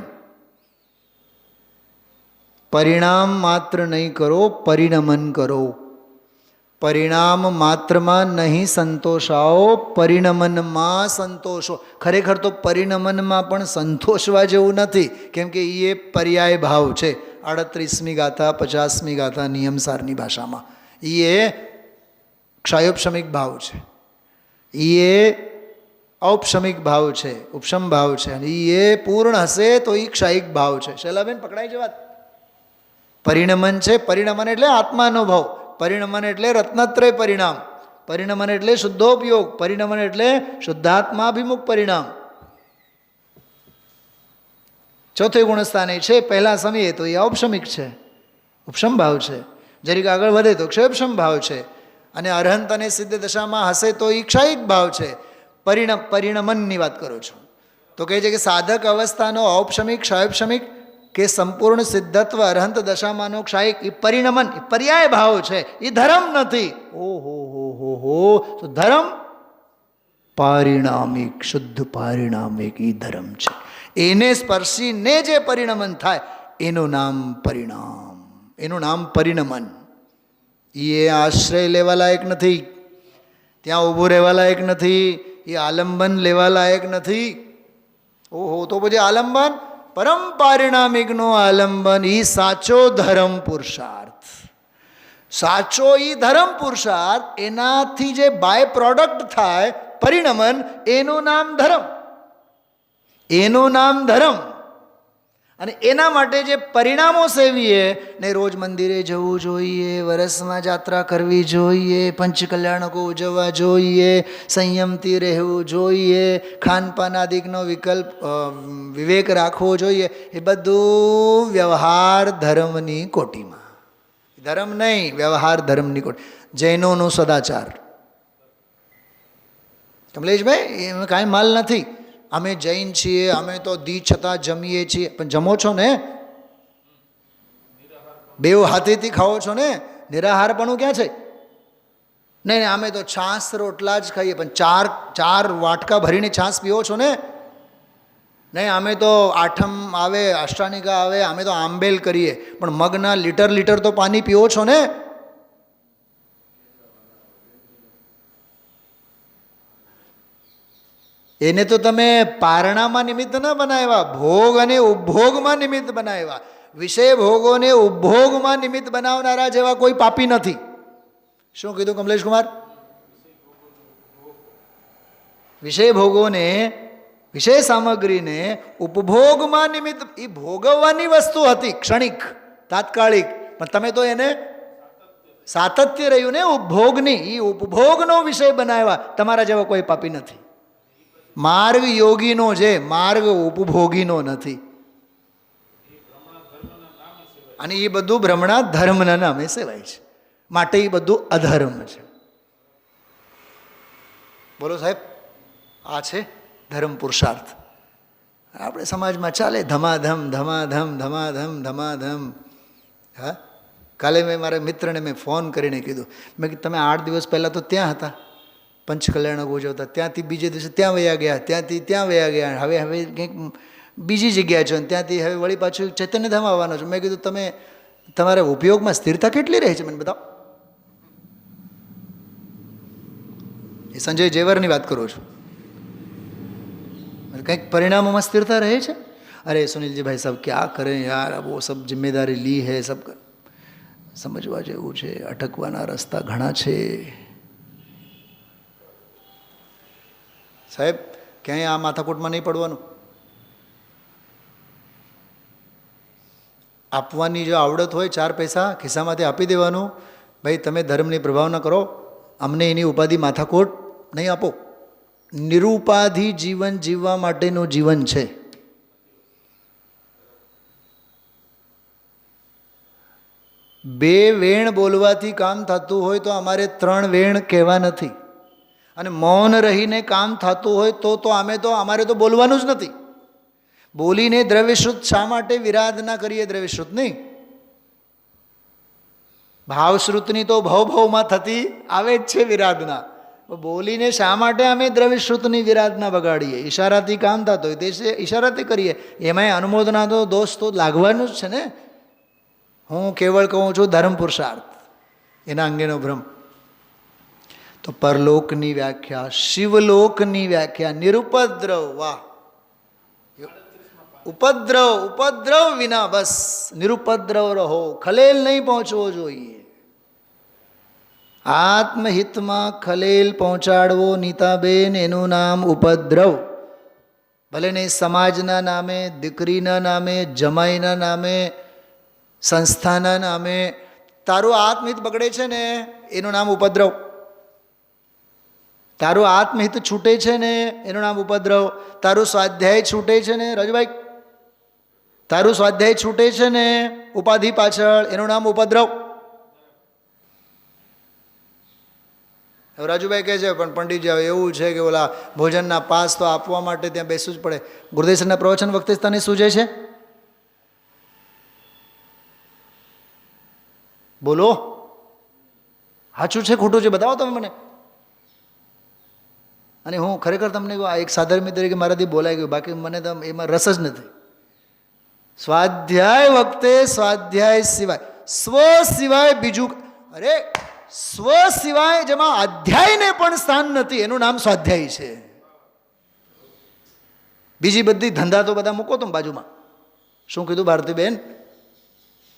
Speaker 1: પરિણામ માત્ર નહીં કરો, પરિણમન કરો. પરિણામ માત્રમાં નહીં સંતોષાઓ, પરિણમનમાં સંતોષો. ખરેખર તો પરિણમનમાં પણ સંતોષવા જેવું નથી, કેમ કે એ પર્યાય ભાવ છે. 38મી ગાથા 50મી ગાથા નિયમસારની ભાષામાં એ ક્ષયોપશમિક ભાવ છે, એ ઔપશમિક ભાવ છે, ઉપશમ ભાવ છે, અને એ પૂર્ણ હશે તો એ ક્ષયિક ભાવ છે. શૈલાબેન પકડાય છે વાત? પરિણમન છે. પરિણમન એટલે આત્માનુભવ, પરિણમન એટલે રત્નત્રય પરિણામ, પરિણમન એટલે શુદ્ધોપયોગ, પરિણમન એટલે શુદ્ધાત્માભિમુખ પરિણામ. ચોથે ગુણસ્થાને છે પહેલા સમયે તો એ ઔપશમિક છે, ઉપશમ ભાવ છે. જરીક આગળ વધે તો ક્ષયોપશમ ભાવ છે, અને અરહંત અને સિદ્ધ દશામાં હશે તો એ ક્ષયિક ભાવ છે. પરિણમનની વાત કરું છું. તો કહે છે કે સાધક અવસ્થાનો ઔપશમિક, ક્ષયોપશમિક કે સંપૂર્ણ સિદ્ધત્વ અરહંત દશામાંનો ક્ષયિક એ પરિણમન, એ પર્યાય ભાવ છે, એ ધર્મ નથી. ઓહો હો હો હો! તો ધર્મ પારિણામિક, શુદ્ધ પારિણામિક એ ધર્મ છે. એને સ્પર્શીને જે પરિણમન થાય એનું નામ પરિણામ, એનું નામ પરિણમન. એ આશ્રય લેવા લાયક નથી, ત્યાં ઊભું રહેવા લાયક નથી, એ આલંબન લેવા લાયક નથી. ઓહો! તો પછી આલંબન પરમ પારિણામિકનો આલંબન એ સાચો ધર્મ પુરુષાર્થ. સાચો એ ધર્મ પુરુષાર્થ, એનાથી જે બાય પ્રોડક્ટ થાય પરિણમન, એનું નામ ધર્મ, એનું નામ ધર્મ. અને એના માટે જે પરિણામો સેવીએ ને, રોજ મંદિરે જવું જોઈએ, વરસમાં જાત્રા કરવી જોઈએ, પંચકલ્યાણકો ઉજવવા જોઈએ, સંયમથી રહેવું જોઈએ, ખાનપાન આદિકનો વિવેક રાખવો જોઈએ, એ બધું વ્યવહાર ધર્મની કોટીમાં. ધર્મ નહીં, વ્યવહાર ધર્મની કોટી. જૈનોનું સદાચાર. કમલેશભાઈ એમાં કાંઈ માલ નથી. અમે જૈન છીએ, અમે તો દી છતાં જમીએ છીએ. પણ જમો છો ને? બેવ હાથેથી ખાઓ છો ને? નિરાહારપણું ક્યાં છે? નહીં નહીં, અમે તો છાશ રોટલા જ ખાઈએ. પણ ચાર વાટકા ભરીને છાશ પીવો છો ને? નહીં, અમે તો આઠમ આવે, અષ્ટાનિકા આવે, અમે તો આંબેલ કરીએ. પણ મગના લીટર તો પાણી પીવો છો ને? એને તો તમે પારણામાં નિમિત્ત ન બનાવ્યા, ભોગ અને ઉપભોગમાં નિમિત્ત બનાવ્યા. વિષય ભોગોને ઉપભોગમાં નિમિત્ત બનાવનારા જેવા કોઈ પાપી નથી. શું કીધું કમલેશ કુમાર? વિષય ભોગોને, વિષય સામગ્રીને ઉપભોગમાં નિમિત્ત, એ ભોગવવાની વસ્તુ હતી, ક્ષણિક, તાત્કાલિક. પણ તમે તો એને સાતત્ય રહ્યું ને ઉપભોગની, એ ઉપભોગનો વિષય બનાવ્યા. તમારા જેવા કોઈ પાપી નથી. માર્ગ યોગીનો છે, માર્ગ ઉપભોગીનો નથી. અને એ બધું ભ્રમણા ધર્મના નામે સેવાય છે, માટે એ બધું અધર્મ છે. બોલો સાહેબ, આ છે ધર્મ પુરુષાર્થ. આપણે સમાજમાં ચાલે ધમાધમ ધમાધમ ધમાધમ ધમાધમ. હા, કાલે મેં મારા મિત્રને મેં ફોન કરીને કીધું, મેં કીધું તમે 8 દિવસ પહેલાં તો ત્યાં હતા, પંચકલ્યાણક ઉજવતા, ત્યાંથી બીજે દિવસે ત્યાં વયા ગયા, ત્યાંથી ત્યાં વયા ગયા, હવે કંઈક બીજી જગ્યાએ છો, ત્યાંથી હવે વળી પાછું ચૈતન્યધામ આવવાનો છો. મેં કીધું તમે તમારા ઉપયોગમાં સ્થિરતા કેટલી રહે છે મને બતાવો. એ સંજય જેવરની વાત કરું છું. કંઈક પરિણામોમાં સ્થિરતા રહે છે. અરે સુनील जी भाई साहब क्या करें यार, अब वो सब जिम्मेदारी ली है, सब સમજવા જેવું છે. અટકવાના રસ્તા ઘણા છે સાહેબ. ક્યાંય આ માથાકૂટમાં નહીં પડવાનું. આપવાની જો આવડત હોય 4 પૈસા ખિસ્સામાંથી આપી દેવાનું, ભાઈ તમે ધર્મની પ્રભાવના કરો, અમને એની ઉપાધિ માથાકોટ નહીં આપો. નિરુપાધિ જીવન જીવવા માટેનું જીવન છે. બે વેણ બોલવાથી કામ થતું હોય તો અમારે 3 વેણ કહેવા નથી, અને મૌન રહીને કામ થતું હોય તો અમારે તો બોલવાનું જ નથી. બોલીને દ્રવ્યશુદ્ધ શા માટે વિરાધના કરીએ? દ્રવ્યશુદ્ધ નહીં, ભાવશ્રુતની તો ભવમાં થતી આવે જ છે વિરાધના. બોલીને શા માટે અમે દ્રવ્યશ્રુતની વિરાધના બગાડીએ? ઈશારાથી કામ થતો હોય તે ઈશારાથી કરીએ. એમાંય અનુમોદના તો દોષ તો લાગવાનું જ છે ને. હું કેવળ કહું છું ધર્મ પુરુષાર્થ, એના અંગેનો ભ્રમ. તો પરલોકની વ્યાખ્યા, શિવલોકની વ્યાખ્યા નિરુપદ્રવ. વાહ! ઉપદ્રવ વિના, બસ નિરુપદ્રવ રહો, ખલેલ નહીં પહોંચવો જોઈએ. આત્મહિતમાં ખલેલ પહોંચાડવો નીતાબેન, એનું નામ ઉપદ્રવ. ભલે ને સમાજના નામે, દીકરીના નામે, જમાઈના નામે, સંસ્થાના નામે તારું આત્મહિત બગડે છે ને, એનું નામ ઉપદ્રવ. તારું આત્મહિત છૂટે છે ને, એનું નામ ઉપદ્રવ. તારું સ્વાધ્યાય છૂટે છે ને રાજુભાઈ, તારું સ્વાધ્યાય છૂટે છે ને ઉપાધિ પાછળ, એનું નામ ઉપદ્રવ. રાજુભાઈ કહે છે પણ પંડિતજી હવે એવું છે કે ઓલા ભોજનના પાસ તો આપવા માટે ત્યાં બેસવું જ પડે. ગુરુદેવના પ્રવચન વખતે તને સૂજે છે? બોલો, સાચું છે ખોટું છે બતાવો તમે મને. અને હું ખરેખર તમને કહું, આ એક સાધર્મી તરીકે મારાથી બોલાઈ ગયું, બાકી મને તો એમાં રસ જ નથી. સ્વાધ્યાય વખતે સ્વાધ્યાય સિવાય, સ્વ સિવાય બીજું, અરે સ્વ સિવાય જેમાં અધ્યાયને પણ સ્થાન નથી, એનું નામ સ્વાધ્યાય છે. બીજી બધી ધંધા તો બધા મૂકો તમે બાજુમાં. શું કીધું ભારતીબેન?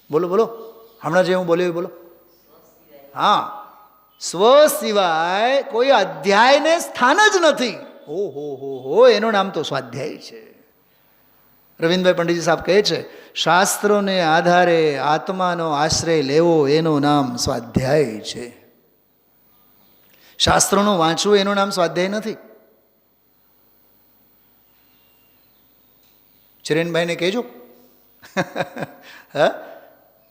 Speaker 1: બોલો બોલો, હમણાં જે હું બોલ્યો બોલો. હા, સ્વ સિવાય કોઈ અધ્યાયને સ્થાન જ નથી. હો, એનું નામ તો સ્વાધ્યાય છે. રવિન્દ્રભાઈ પંડિતજી સાહેબ કહે છે, શાસ્ત્રોને આધારે આત્માનો આશ્રય લેવો એનું નામ સ્વાધ્યાય છે. શાસ્ત્રોનું વાંચવું એનું નામ સ્વાધ્યાય નથી. ચિરેનભાઈને કહેજો. હા,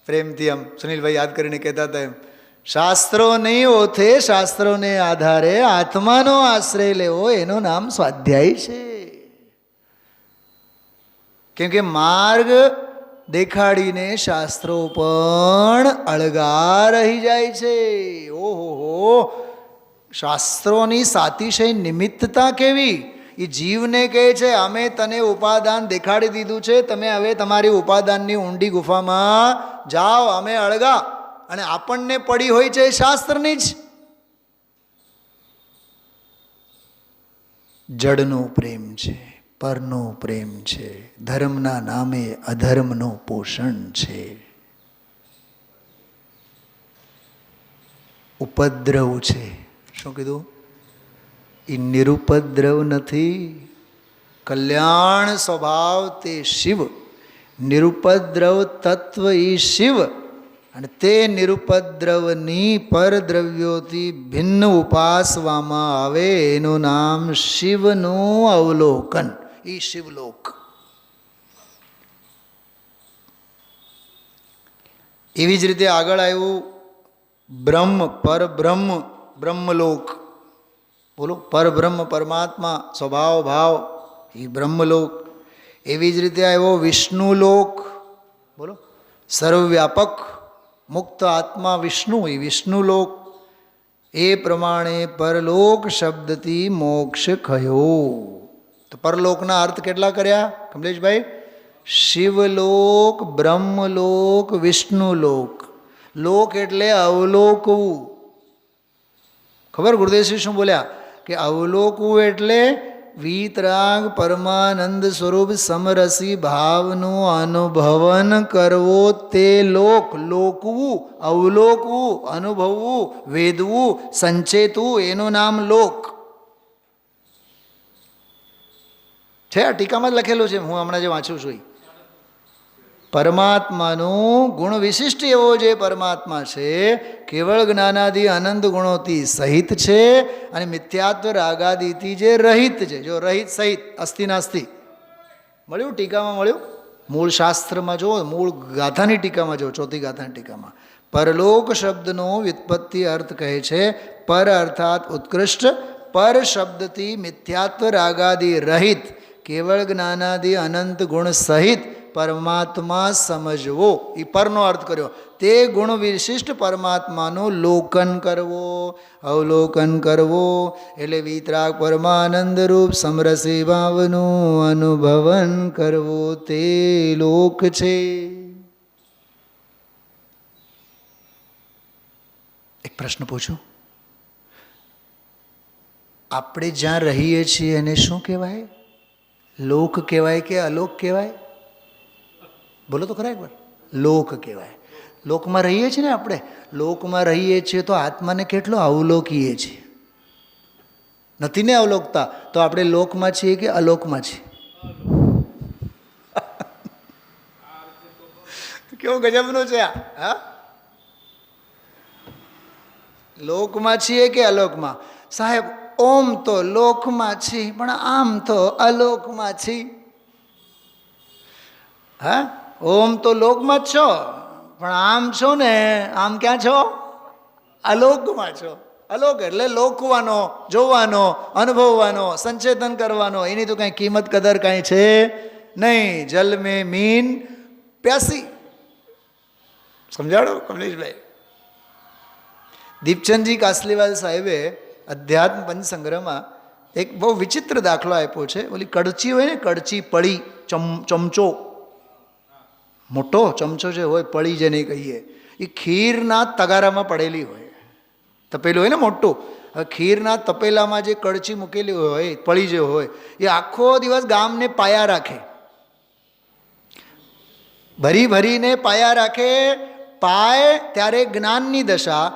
Speaker 1: પ્રેમથી આમ સુનિલભાઈ યાદ કરીને કહેતા હતા એમ, શાસ્ત્રો નહીં ઓથે શાસ્ત્રોને આધારે આત્માનો આશ્રય લેવો એનું નામ સ્વાધ્યાય છે. કેમ કે માર્ગ દેખાડીને શાસ્ત્રો પણ અળગા રહી જાય છે. ઓહો, શાસ્ત્રોની સાતિશય નિમિત્તતા કેવી! એ જીવને કહે છે અમે તને ઉપાદાન દેખાડી દીધું છે, તમે હવે તમારી ઉપાદાનની ઊંડી ગુફામાં જાઓ, અમે અળગા. અને આપણને પડી હોય છે શાસ્ત્રની જ. જડનો પ્રેમ છે, પરનો પ્રેમ છે, ધર્મના નામે અધર્મનું પોષણ છે. ઉપદ્રવ છે. શું કીધું? એ નિરુપદ્રવ નથી. કલ્યાણ સ્વભાવ તે શિવ, નિરુપદ્રવ તત્વ એ શિવ. અને તે નિરુપદ્રવની પરદ્રવ્યોથી ભિન્ન ઉપાસવામાં આવે એનું નામ શિવનું અવલોકન. એ શિવલોક. એવી જ રીતે આગળ આવ્યું બ્રહ્મ, પરબ્રહ્મ, બ્રહ્મલોક. બોલો, પરબ્રહ્મ પરમાત્મા સ્વભાવ ભાવ એ બ્રહ્મલોક. એવી જ રીતે આવ્યો વિષ્ણુલોક. બોલો, સર્વવ્યાપક મુક્ત આત્મા વિષ્ણુ એ વિષ્ણુલોક. એ પ્રમાણે પરલોક શબ્દથી મોક્ષ કયો. તો પરલોકના અર્થ કેટલા કર્યા કમલેશભાઈ? શિવલોક, બ્રહ્મલોક, વિષ્ણુલોક. લોક એટલે અવલોકવું. ખબર ગુરુદેવશ્રી શું બોલ્યા? કે અવલોકવું એટલે વીતરાગ પરમાનંદ સ્વરૂપ સમરસી ભાવનું અનુભવન કરવો તે લોક. લોકવું, અવલોકવું, અનુભવવું, વેદવું, સંચેતવું એનું નામ લોક છે. આ ટીકામાં જ લખેલું છે, હું હમણાં જે વાંચું છું. પરમાત્માનું ગુણ વિશિષ્ટ એવો જે પરમાત્મા છે કેવળ જ્ઞાનાદિ અનંત ગુણોથી સહિત છે અને મિથ્યાત્વ રાગાદિથી જે રહિત છે. જો રહિત સહિત અસ્થિ નાસ્તિ મળ્યું, ટીકામાં મળ્યું. મૂળ શાસ્ત્રમાં જો, મૂળ ગાથાની ટીકામાં જો, ચોથી ગાથાની ટીકામાં પરલોક શબ્દનો વ્યુત્પત્તિ અર્થ કહે છે પર અર્થાત ઉત્કૃષ્ટ. પર શબ્દથી મિથ્યાત્વ રાગાદિ રહિત કેવળ જ્ઞાનાદિ અનંત ગુણ સહિત પરમાત્મા સમજવો, એ પરનો અર્થ કર્યો. તે ગુણ વિશિષ્ટ પરમાત્માનું લોકન કરવો, અવલોકન કરવો એટલે વિતરાગ પરમાનંદ રૂપ સમરસી ભાવનું અનુભવન કરવો તે લોક છે. એક પ્રશ્ન પૂછું, આપણે જ્યાં રહીએ છીએ એને શું કહેવાય? લોક કહેવાય કે અલોક કહેવાય? બોલો તો ખરા એકવાર. લોક કહેવાય. લોકમાં રહીએ છીએ ને આપણે, લોકમાં રહીએ છીએ તો આત્માને કેટલો અવલોકીએ છીએ. નથી ને અવલોકતા તો આપણે લોકમાં છીએ કે અલોકમાં છીએ? કેવું ગજબનું છે આ! હા, લોકમાં છીએ કે અલોકમાં? સાહેબ ઓમ તો લોકમાં છીએ પણ આમ તો અલોકમાં છીએ. હા, ઓમ તો લોકમાં જ છો પણ આમ છો ને, આમ ક્યાં છો? અલોકમાં છો. અલોક એટલે લોકવાનો, જોવાનો, અનુભવવાનો, સંચેતન કરવાનો. એની તો કાંઈ કિંમત કદર કાંઈ છે નહીં. જલ મેં મીન પ્યાસી. સમજાડો કમલેશભાઈ. દીપચંદજી કાસલીવાલ સાહેબે અધ્યાત્મ પંચસંગ્રહમાં એક બહુ વિચિત્ર દાખલો આપ્યો છે. ઓલી કડચી હોય ને, કડચી, પડી, ચમચો, મોટો ચમચો જે હોય, પડી જેને કહીએ, એ ખીરના તગારામાં પડેલી હોય. તપેલું હોય ને મોટું. હવે ખીરના તપેલામાં જે કડચી મૂકેલી હોય, પડી જે હોય, એ આખો દિવસ ગામને પાયા રાખે, ભરી ભરીને પાયા રાખે. પાય ત્યારે જ્ઞાનની દશા,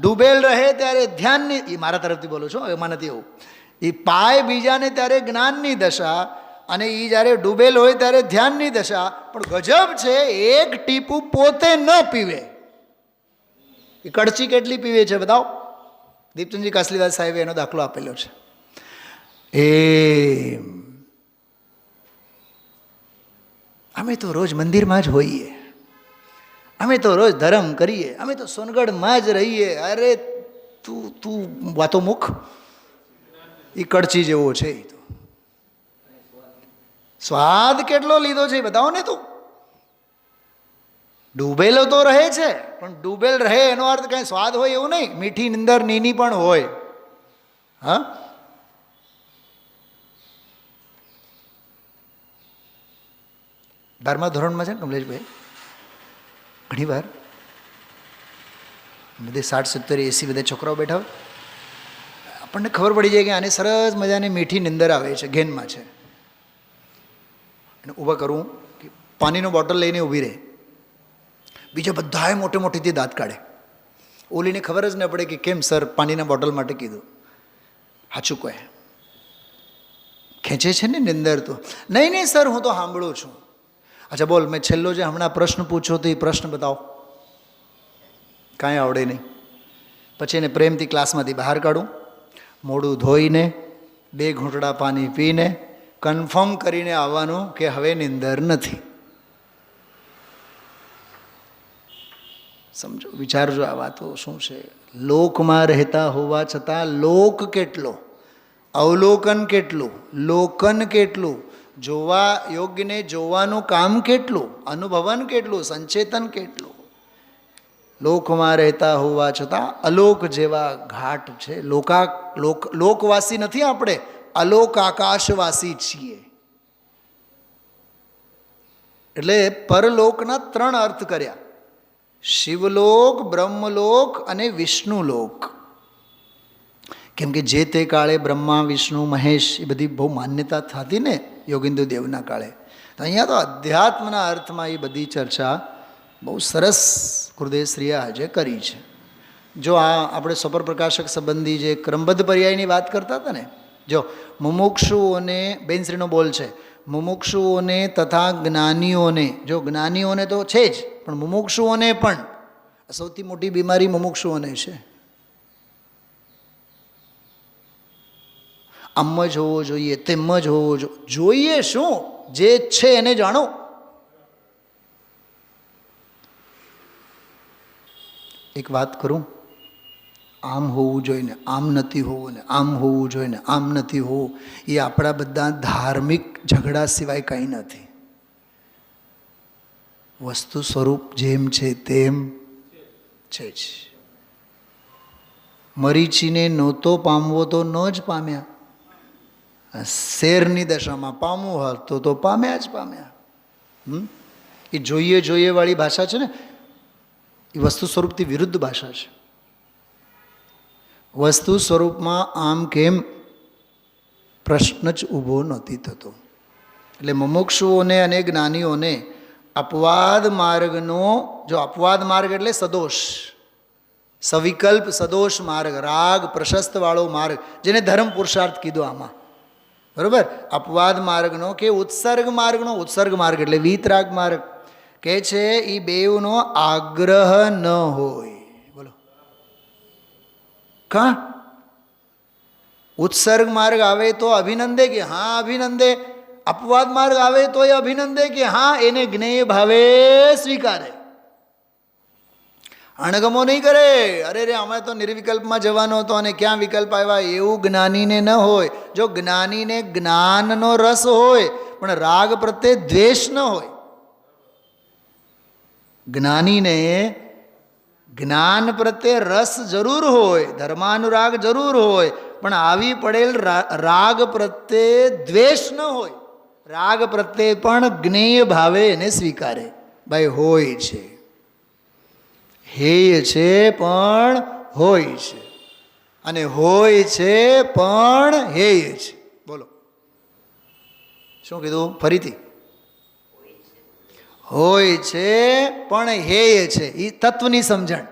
Speaker 1: ડૂબેલ રહે ત્યારે ધ્યાનની. એ મારા તરફથી બોલું છું, એમાં નથી એવું. એ પાય બીજાને ત્યારે જ્ઞાનની દશા અને એ જ્યારે ડૂબેલ હોય ત્યારે ધ્યાનની દશા. પણ ગજબ છે, એક ટીપું પોતે ન પીવે. એ કડચી કેટલી પીવે છે બતાવો. દીપચંદજી કાસલીવાલ સાહેબે એનો દાખલો આપેલો છે. અમે તો રોજ મંદિરમાં જ હોઈએ, અમે તો રોજ ધર્મ કરીએ, અમે તો સોનગઢમાં જ રહીએ. અરે તું વાતો મુખ. એ કડચી જેવો છે. એ તો સ્વાદ કેટલો લીધો છે બતાવો ને. તું ડૂબેલો તો રહે છે પણ ડૂબેલ રહે એનો અર્થ કાંઈ સ્વાદ હોય એવું નહીં. મીઠી નિંદર નીની પણ હોય. હા, બારમા ધોરણમાં છે ને કમલેશભાઈ, ઘણીવાર બધે 60, 70, 80 બધા છોકરાઓ બેઠા હોય, આપણને ખબર પડી જાય કે આને સરસ મજાની મીઠી નિંદર આવે છે, ઘેનમાં છે. એને ઊભા કરવું કે પાણીનો બોટલ લઈને ઊભી રહે. બીજા બધાએ મોટે મોટેથી દાંત કાઢે. ઓલીને ખબર જ ન પડે કે કેમ સર પાણીના બોટલ માટે કીધું. સાચું કહે, ખેંચે છે ને નિંદર તો. નહીં નહીં સર હું તો સાંભળું છું. અચ્છા બોલ, મેં છેલ્લો જે હમણાં પ્રશ્ન પૂછ્યો તો એ પ્રશ્ન બતાવો. કાંઈ આવડે નહીં. પછી એને પ્રેમથી ક્લાસમાંથી બહાર કાઢું, મોઢું ધોઈને 2 ઘૂંટડા પાણી પીને કન્ફર્મ કરીને આવવાનું કે હવે નિંદર નથી. સમજો, વિચારજો આ વાતો શું છે. લોકમાં રહેતા હોવા છતાં લોક કેટલો, અવલોકન કેટલું, લોકન કેટલું, જોવા યોગ્યને જોવાનું કામ કેટલું, અનુભવન કેટલું, સંચેતન કેટલું. લોકમાં રહેતા હોવા છતાં અલોક જેવા ઘાટ છે. લોકવાસી નથી આપણે, અલોક આકાશવાસી છીએ. એટલે પરલોકના 3 અર્થ કર્યા: શિવલોક, બ્રહ્મલોક અને વિષ્ણુલોક. કેમ કે જે તે કાળે બ્રહ્મા, વિષ્ણુ, મહેશ એ બધી બહુ માન્યતા થતી ને યોગિન્દુ દેવના કાળે. તો અહીંયા તો અધ્યાત્મના અર્થમાં એ બધી ચર્ચા બહુ સરસ ગુરુદેવશ્રીએ આજે કરી છે. જો આ આપણે સપર પ્રકાશક સંબંધી જે ક્રમબદ્ધ પર્યાયની વાત કરતા હતા ને, જો મુમુક્ષુ અને બેનશ્રીનો બોલ છે, મુમુક્ષુઓને તથા જ્ઞાનીઓને, જો જ્ઞાનીઓને તો છે જ, પણ મુમુક્ષુઓને પણ, સૌથી મોટી બીમારી મુમુક્ષુઓને છે. આમ જ હોવો જોઈએ, તેમ જ હોવો જોઈએ. શું જે છે એને જાણો. એક વાત કરું, આમ હોવું જોઈએ ને આમ નથી હોવું, ને આમ હોવું જોઈએ ને આમ નથી હોવું, એ આપણા બધા ધાર્મિક ઝઘડા સિવાય કંઈ નથી. વસ્તુ સ્વરૂપ જેમ છે તેમ છે જ. મરીચીને નહોતો પામવો તો ન જ પામ્યા, શેરની દશામાં પામવું હોત તો પામ્યા જ પામ્યા. એ જોઈએ જોઈએ વાળી ભાષા છે ને, એ વસ્તુ સ્વરૂપથી વિરુદ્ધ ભાષા છે. વસ્તુ સ્વરૂપમાં આમ કેમ પ્રશ્ન જ ઊભો નથી થતો. એટલે મુમુક્ષુઓને અને જ્ઞાનીઓને અપવાદ માર્ગનો, જો અપવાદ માર્ગ એટલે સદોષ, સવિકલ્પ સદોષ માર્ગ, રાગ પ્રશસ્તવાળો માર્ગ, જેને ધર્મ પુરુષાર્થ કીધો આમાં, બરાબર. અપવાદ માર્ગનો કે ઉત્સર્ગ માર્ગનો, ઉત્સર્ગ માર્ગ એટલે વીતરાગ માર્ગ કે છે, એ બેવનો આગ્રહ ન હોય. બોલો કા ઉત્સર્ગ માર્ગ આવે તો અભિનંદે કે હા અભિનંદે, અપવાદ માર્ગ આવે તો એ અભિનંદે કે હા એને જ્ઞેય ભાવે સ્વીકારે, અણગમો નહીં કરે. અરે રે અમે તો નિર્વિકલ્પમાં જવાનો હતો અને ક્યાં વિકલ્પ આવ્યા, એવું જ્ઞાનીને ન હોય. જો જ્ઞાનીને જ્ઞાનનો રસ હોય પણ રાગ પ્રત્યે દ્વેષ ન હોય, જ્ઞાનીને જ્ઞાન પ્રત્યે રસ જરૂર હોય, ધર્માનુરાગ જરૂર હોય, પણ આવી પડેલ રાગ પ્રત્યે દ્વેષ ન હોય, રાગ પ્રત્યે પણ જ્ઞેય ભાવે એને સ્વીકારે. ભાઈ હોય છે, હેય છે પણ હોય છે, અને હોય છે પણ હેય છે. બોલો શું કીધું ફરીથી? હોય છે પણ હેય છે, એ તત્વની સમજણ.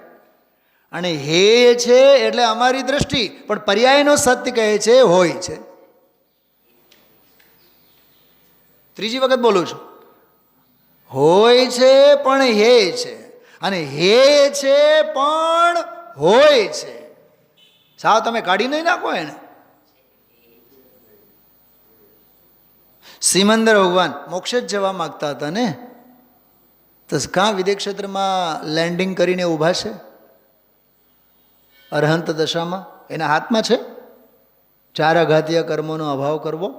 Speaker 1: અને હેય છે એટલે અમારી દ્રષ્ટિ, પણ પર્યાયનો સત્ય કહે છે હોય છે. ત્રીજી વખત બોલું છું, હોય છે પણ હેય છે, અને હેય છે પણ હોય છે. સાવ તમે કાઢી નહીં નાખો એને. સિમંદર ભગવાન મોક્ષે જ જવા માગતા હતા ને, તો કાં વિદેશ ક્ષેત્રમાં લેન્ડિંગ કરીને ઊભા છે અરહંત દશામાં? એના હાથમાં છે 4 આઘાતીય કર્મોનો અભાવ કરવો,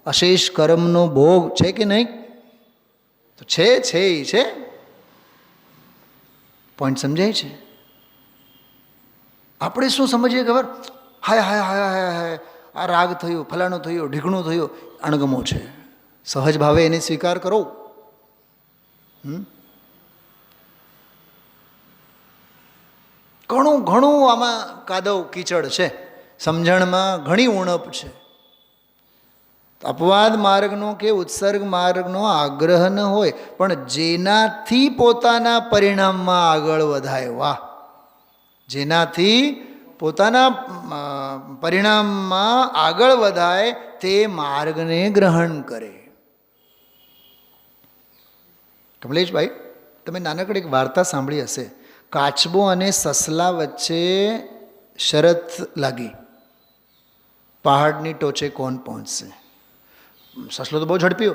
Speaker 1: અશેષ કર્મનો ભોગ છે કે નહીં? તો છે એ છે. પોઈન્ટ સમજાય છે? આપણે શું સમજીએ ખબર? હાય હાય હાય હાય હાય આ રાગ થયો, ફલાણું થયું, ઢીકણું થયું, અણગમો છે. સહજ ભાવે એને સ્વીકાર કરો. ઘણું ઘણું આમાં કાદવ કીચડ છે, સમજણમાં ઘણી ઉણપ છે. અપવાદ માર્ગનો કે ઉત્સર્ગ માર્ગનો આગ્રહ ન હોય, પણ જેનાથી પોતાના પરિણામમાં આગળ વધાય, વાહ, જેનાથી પોતાના પરિણામમાં આગળ વધાય તે માર્ગને ગ્રહણ કરે. કમલેશભાઈ, તમે નાનકડી એક વાર્તા સાંભળી હશે. કાચબો અને સસલા વચ્ચે શરત લાગી, પહાડની ટોચે કોણ પહોંચશે. સસલો તો બહુ ઝડપ્યો,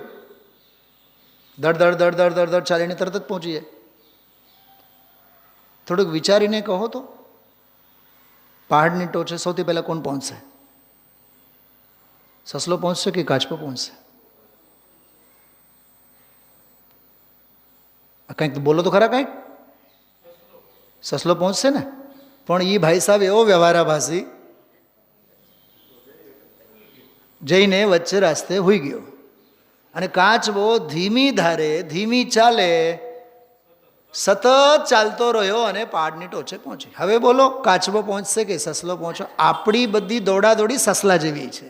Speaker 1: દડ દડ દડ દડ દડ દડ ચાલીને તરત જ પહોંચી જાય. થોડુંક વિચારીને કહો તો, પહાડની ટોચે સૌથી પહેલાં કોણ પહોંચશે? સસલો પહોંચશે કે કાચબો પહોંચશે? કંઈક બોલો તો ખરા, કંઈક. સસલો પહોંચશે ને, પણ એ ભાઈ સાહેબ એવો વ્યવહારાભાસી જઈને વચ્ચે રાસ્તે હોઈ ગયો, અને કાચબો ધીમી ધારે ધીમી ચાલે સતત ચાલતો રહ્યો અને પહાડની ટોચે પહોંચી. હવે બોલો, કાચબો પહોંચશે કે સસલો પહોંચો? આપણી બધી દોડાદોડી સસલા જેવી છે.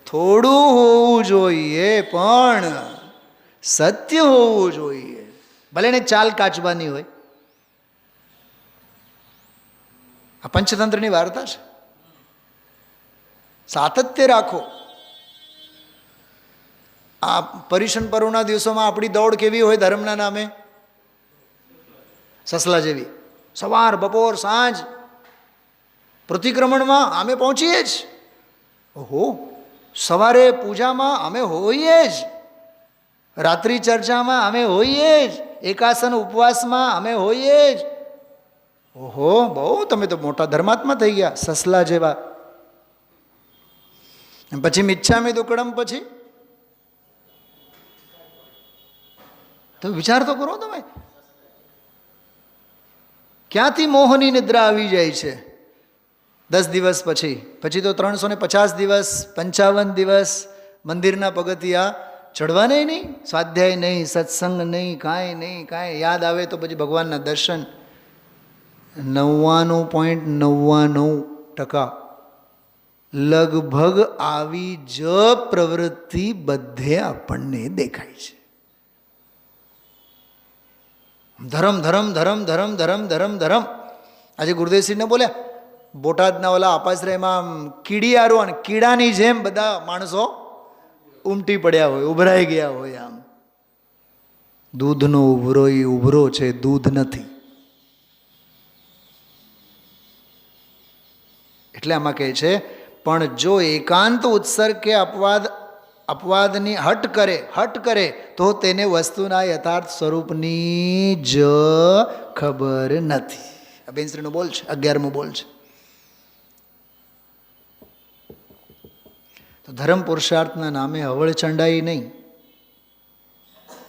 Speaker 1: થોડું હોવું જોઈએ પણ સત્ય હોવું જોઈએ, ભલે ને ચાલ કાચબાની હોય. આ પંચતંત્રની વાર્તા છે. સાતત્ય રાખો. આ પર્યુષણ પર્વના દિવસોમાં આપણી દોડ કેવી હોય ધર્મના નામે? સસલા જેવી. સવાર બપોર સાંજ પ્રતિક્રમણમાં અમે પહોંચીએ જ. ઓહો, સવારે પૂજામાં અમે હોઈએ જ, રાત્રિ ચર્ચામાં અમે હોઈએ જ, એકાસન ઉપવાસમાં અમે હોઈએ જ. ઓહો, બહુ તમે તો મોટા ધર્માત્મા થઈ ગયા, સસલા જેવા. પછી મિચ્છામી દુક્કડમ, પછી તમે વિચાર તો કરો. તમે ક્યાંથી મોહની નિદ્રા આવી જાય છે 10 દિવસ પછી? પછી તો 350 દિવસ 55 દિવસ મંદિરના પગથિયા ચડવાને નહીં, સ્વાધ્યાય નહીં, સત્સંગ નહીં, કાંઈ નહીં, કાંઈ. યાદ આવે તો પછી ભગવાનના દર્શન. 99.99% લગભગ આવી જ પ્રવૃત્તિ બધે આપણને દેખાય છે. ધરમ ધરમ ધરમ ધરમ ધરમ ધરમ ધરમ. આજે ગુરુદેવશ્રીને બોલ્યા, બોટાદના ઓલા આપાશ્રયમાં કીડિયારો અને કીડાની જેમ બધા માણસો ઉમટી પડ્યા હોય, ઉભરાઈ ગયા હોય. આમ દૂધનો ઉભરો એ ઉભરો છે, દૂધ નથી. એટલે આમાં કહે છે, પણ જો એકાંત ઉત્સર્ગ કે અપવાદની હટ કરે તો તેને વસ્તુના યથાર્થ સ્વરૂપની જ ખબર નથી. આ બેનશ્રીનો બોલ છે, 11મો બોલ છે. તો ધર્મ પુરુષાર્થના નામે હવળ ચંડાઈ નહીં.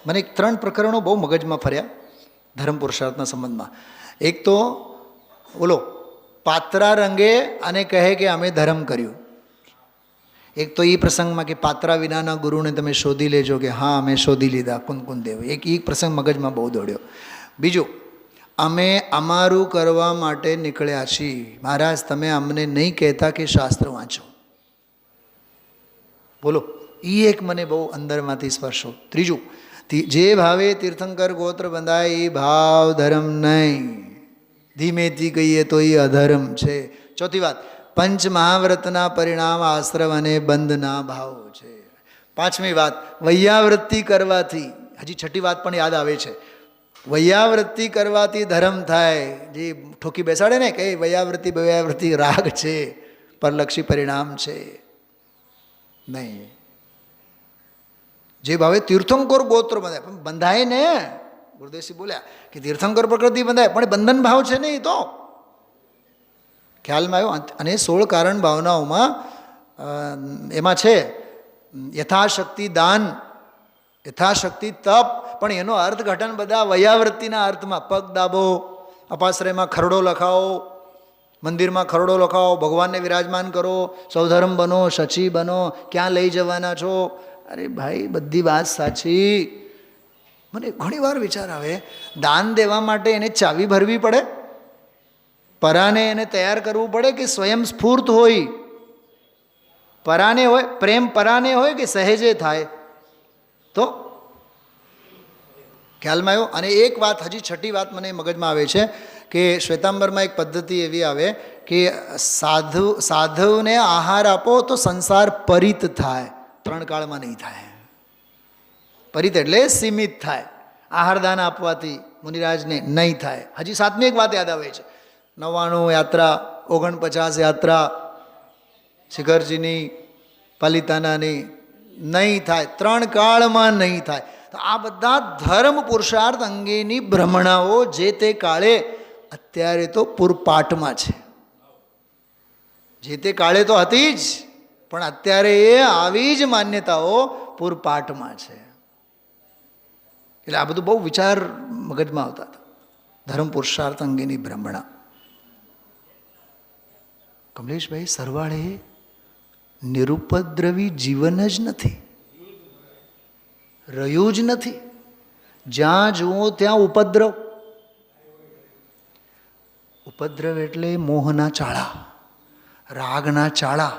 Speaker 1: મને 3 પ્રકરણો બહુ મગજમાં ફર્યા ધર્મ પુરુષાર્થના સંબંધમાં. એક તો બોલો પાત્રા રંગે અને કહે કે અમે ધર્મ કર્યું. એક તો એ પ્રસંગમાં કે પાત્રા વિનાના ગુરુને તમે શોધી લેજો, કે હા અમે શોધી લીધા કુંદકુંદેવ. એક પ્રસંગ મગજમાં બહુ દોડ્યો. બીજું, અમે અમારું કરવા માટે નીકળ્યા છીએ, મહારાજ તમે અમને નહીં કહેતા કે શાસ્ત્ર વાંચો. બોલો, એ એક મને બહુ અંદરમાંથી સ્પર્શો. ત્રીજું, જે ભાવે તીર્થંકર ગોત્ર બંધાય એ ભાવ ધર્મ નહીં, ધીમેથી કહીએ તો એ અધર્મ છે. ચોથી વાત, પંચ મહાવ્રતના પરિણામ આશ્રમ અને બંધના ભાવ છે. 5મી વાત, વૈયાવૃત્તિ કરવાથી, હજી 6ઠી વાત પણ યાદ આવે છે, વૈયાવૃત્તિ કરવાથી ધર્મ થાય. જે ઠોકી બેસાડે ને કે વૈયાવૃત્તિ રાગ છે, પરલક્ષી પરિણામ છે નહીં. જે ભાવે તીર્થંકર ગોત્ર બંધાય, પણ બંધાય ને, ગુરુદેવસિંહ બોલ્યા કે તીર્થંકર પ્રકૃતિ બંધાય, પણ બંધન ભાવ છે નહીં. તો ખ્યાલમાં આવ્યો. અને 16 કારણ ભાવનાઓમાં એમાં છે યથાશક્તિ દાન, યથાશક્તિ તપ, પણ એનો અર્થઘટન બધા વૈયાવૃત્તિના અર્થમાં. પગ દાબો, અપાશ્રયમાં ખરડો લખાવો, મંદિરમાં ખરડો લખાવો, ભગવાનને વિરાજમાન કરો, સૌધર્મ બનો, સચી બનો, ક્યાં લઈ જવાના છો? અરે ભાઈ, બધી વાત સાચી. મને ઘણી વાર વિચાર આવે, દાન દેવા માટે એને ચાવી ભરવી પડે, પરાને એને તૈયાર કરવું પડે, કે સ્વયં સ્ફૂર્ત હોય? પરાને હોય, પ્રેમ પરાને હોય કે સહેજે થાય? તો ખ્યાલમાં આવ્યો. અને એક વાત, હજી 6ઠી વાત મને મગજમાં આવે છે કે શ્વેતાંબરમાં એક પદ્ધતિ એવી આવે કે સાધુને આહાર આપો તો સંસાર પરિત થાય, 3 કાળમાં નહીં થાય. પરિત એટલે સીમિત થાય. આહારદાન આપવાથી મુનિરાજને નહીં થાય. હજી 7મી એક વાત યાદ આવે છે, 99 યાત્રા, 49 યાત્રા શિખરજીની, પાલિતાનાની, નહીં થાય, 3 કાળમાં નહીં થાય. તો આ બધા ધર્મ પુરુષાર્થ અંગેની ભ્રમણાઓ જે તે કાળે, અત્યારે તો પૂરપાટમાં છે. જે તે કાળે તો હતી જ, પણ અત્યારે એ આવી જ માન્યતાઓ પૂરપાટમાં છે. એટલે આ બધું બહુ વિચાર મગજમાં આવતા હતા. ધર્મ પુરુષાર્થ અંગેની ભ્રમણા. કમલેશભાઈ, સરવાળે નિરુપદ્રવી જીવન જ નથી, રહ્યું જ નથી. જ્યાં જુઓ ત્યાં ઉપદ્રવ. ઉપદ્રવ એટલે મોહના ચાળા, રાગના ચાળા.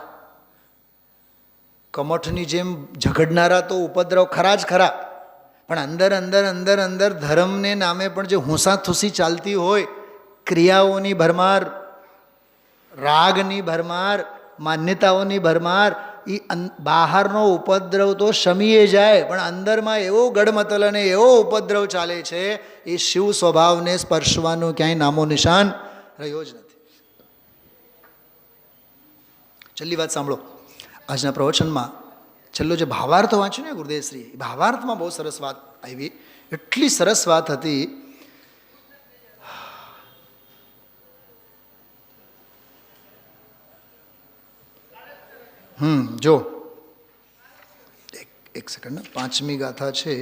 Speaker 1: કમઠની જેમ ઝઘડનારા તો ઉપદ્રવ ખરા જ ખરા, પણ અંદર અંદર અંદર અંદર ધર્મને નામે પણ જે હુંસાથુસી ચાલતી હોય, ક્રિયાઓની ભરમાર, રાગની ભરમાર, માન્યતાઓની ભરમાર, એ બહારનો ઉપદ્રવ તો શમીએ જાય, પણ અંદરમાં એવો ગડમતલ અને એવો ઉપદ્રવ ચાલે છે, એ શિવ સ્વભાવને સ્પર્શવાનું ક્યાંય નામો નિશાન રહ્યો જ નથી. છેલ્લી વાત સાંભળો. આજના પ્રવચનમાં છેલ્લો જે ભાવાર્થ વાંચ્યું ને ગુરુદેવશ્રી, એ ભાવાર્થમાં બહુ સરસ વાત આવી. એટલી સરસ વાત હતી. જો એક સેકન્ડ, 5મી ગાથા છે.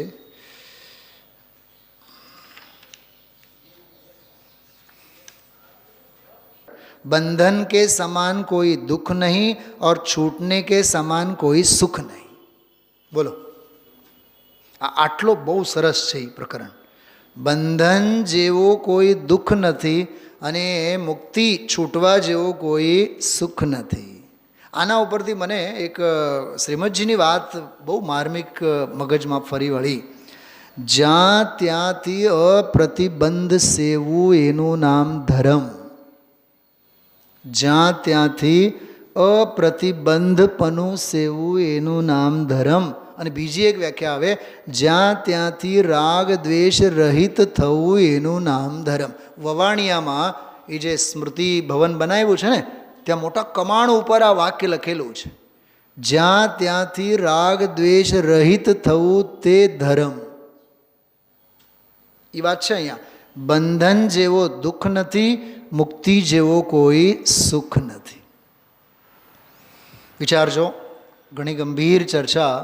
Speaker 1: बंधन के समान कोई दुख नहीं और छूटने के समान कोई सुख नहीं. બોલો, આટલો બહુ સરસ છે એ પ્રકરણ. બંધન જેવો કોઈ દુઃખ નથી અને મુક્તિ છૂટવા જેવો કોઈ સુખ નથી. આના ઉપરથી મને એક શ્રીમદજીની વાત બહુ માર્મિક મગજમાં ફરી વળી. જ્યાં ત્યાંથી અપ્રતિબંધ સેવું એનું નામ ધર્મ. જ્યાં ત્યાંથી અપ્રતિબંધપણું સેવું એનું નામ ધર્મ. અને બીજી એક વ્યાખ્યા આવે, જ્યાં ત્યાંથી રાગ દ્વેષ રહિત થવું એનું નામ ધર્મ. વવાણિયામાં એ જે સ્મૃતિ ભવન બનાવ્યું છે ને, ત્યાં મોટા કમાણ ઉપર આ વાક્ય લખેલું છે, જ્યાં ત્યાંથી રાગ દ્વેષ રહિત થવું તે ધર્મ. એ વાત છે અહીંયા. બંધન જેવો દુઃખ નથી, મુક્તિ જેવો કોઈ સુખ નથી. વિચારજો, ઘણી ગંભીર ચર્ચા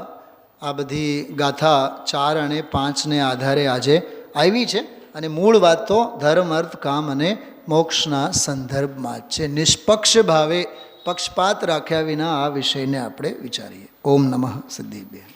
Speaker 1: આ બધી ગાથા 4 અને 5ને આધારે આજે આવી છે. અને મૂળ વાત તો ધર્મ, અર્થ, કામ અને મોક્ષના સંદર્ભમાં જ છે. નિષ્પક્ષ ભાવે, પક્ષપાત રાખ્યા વિના આ વિષયને આપણે વિચારીએ. ઓમ નમઃ સિદ્ધિભ્યઃ.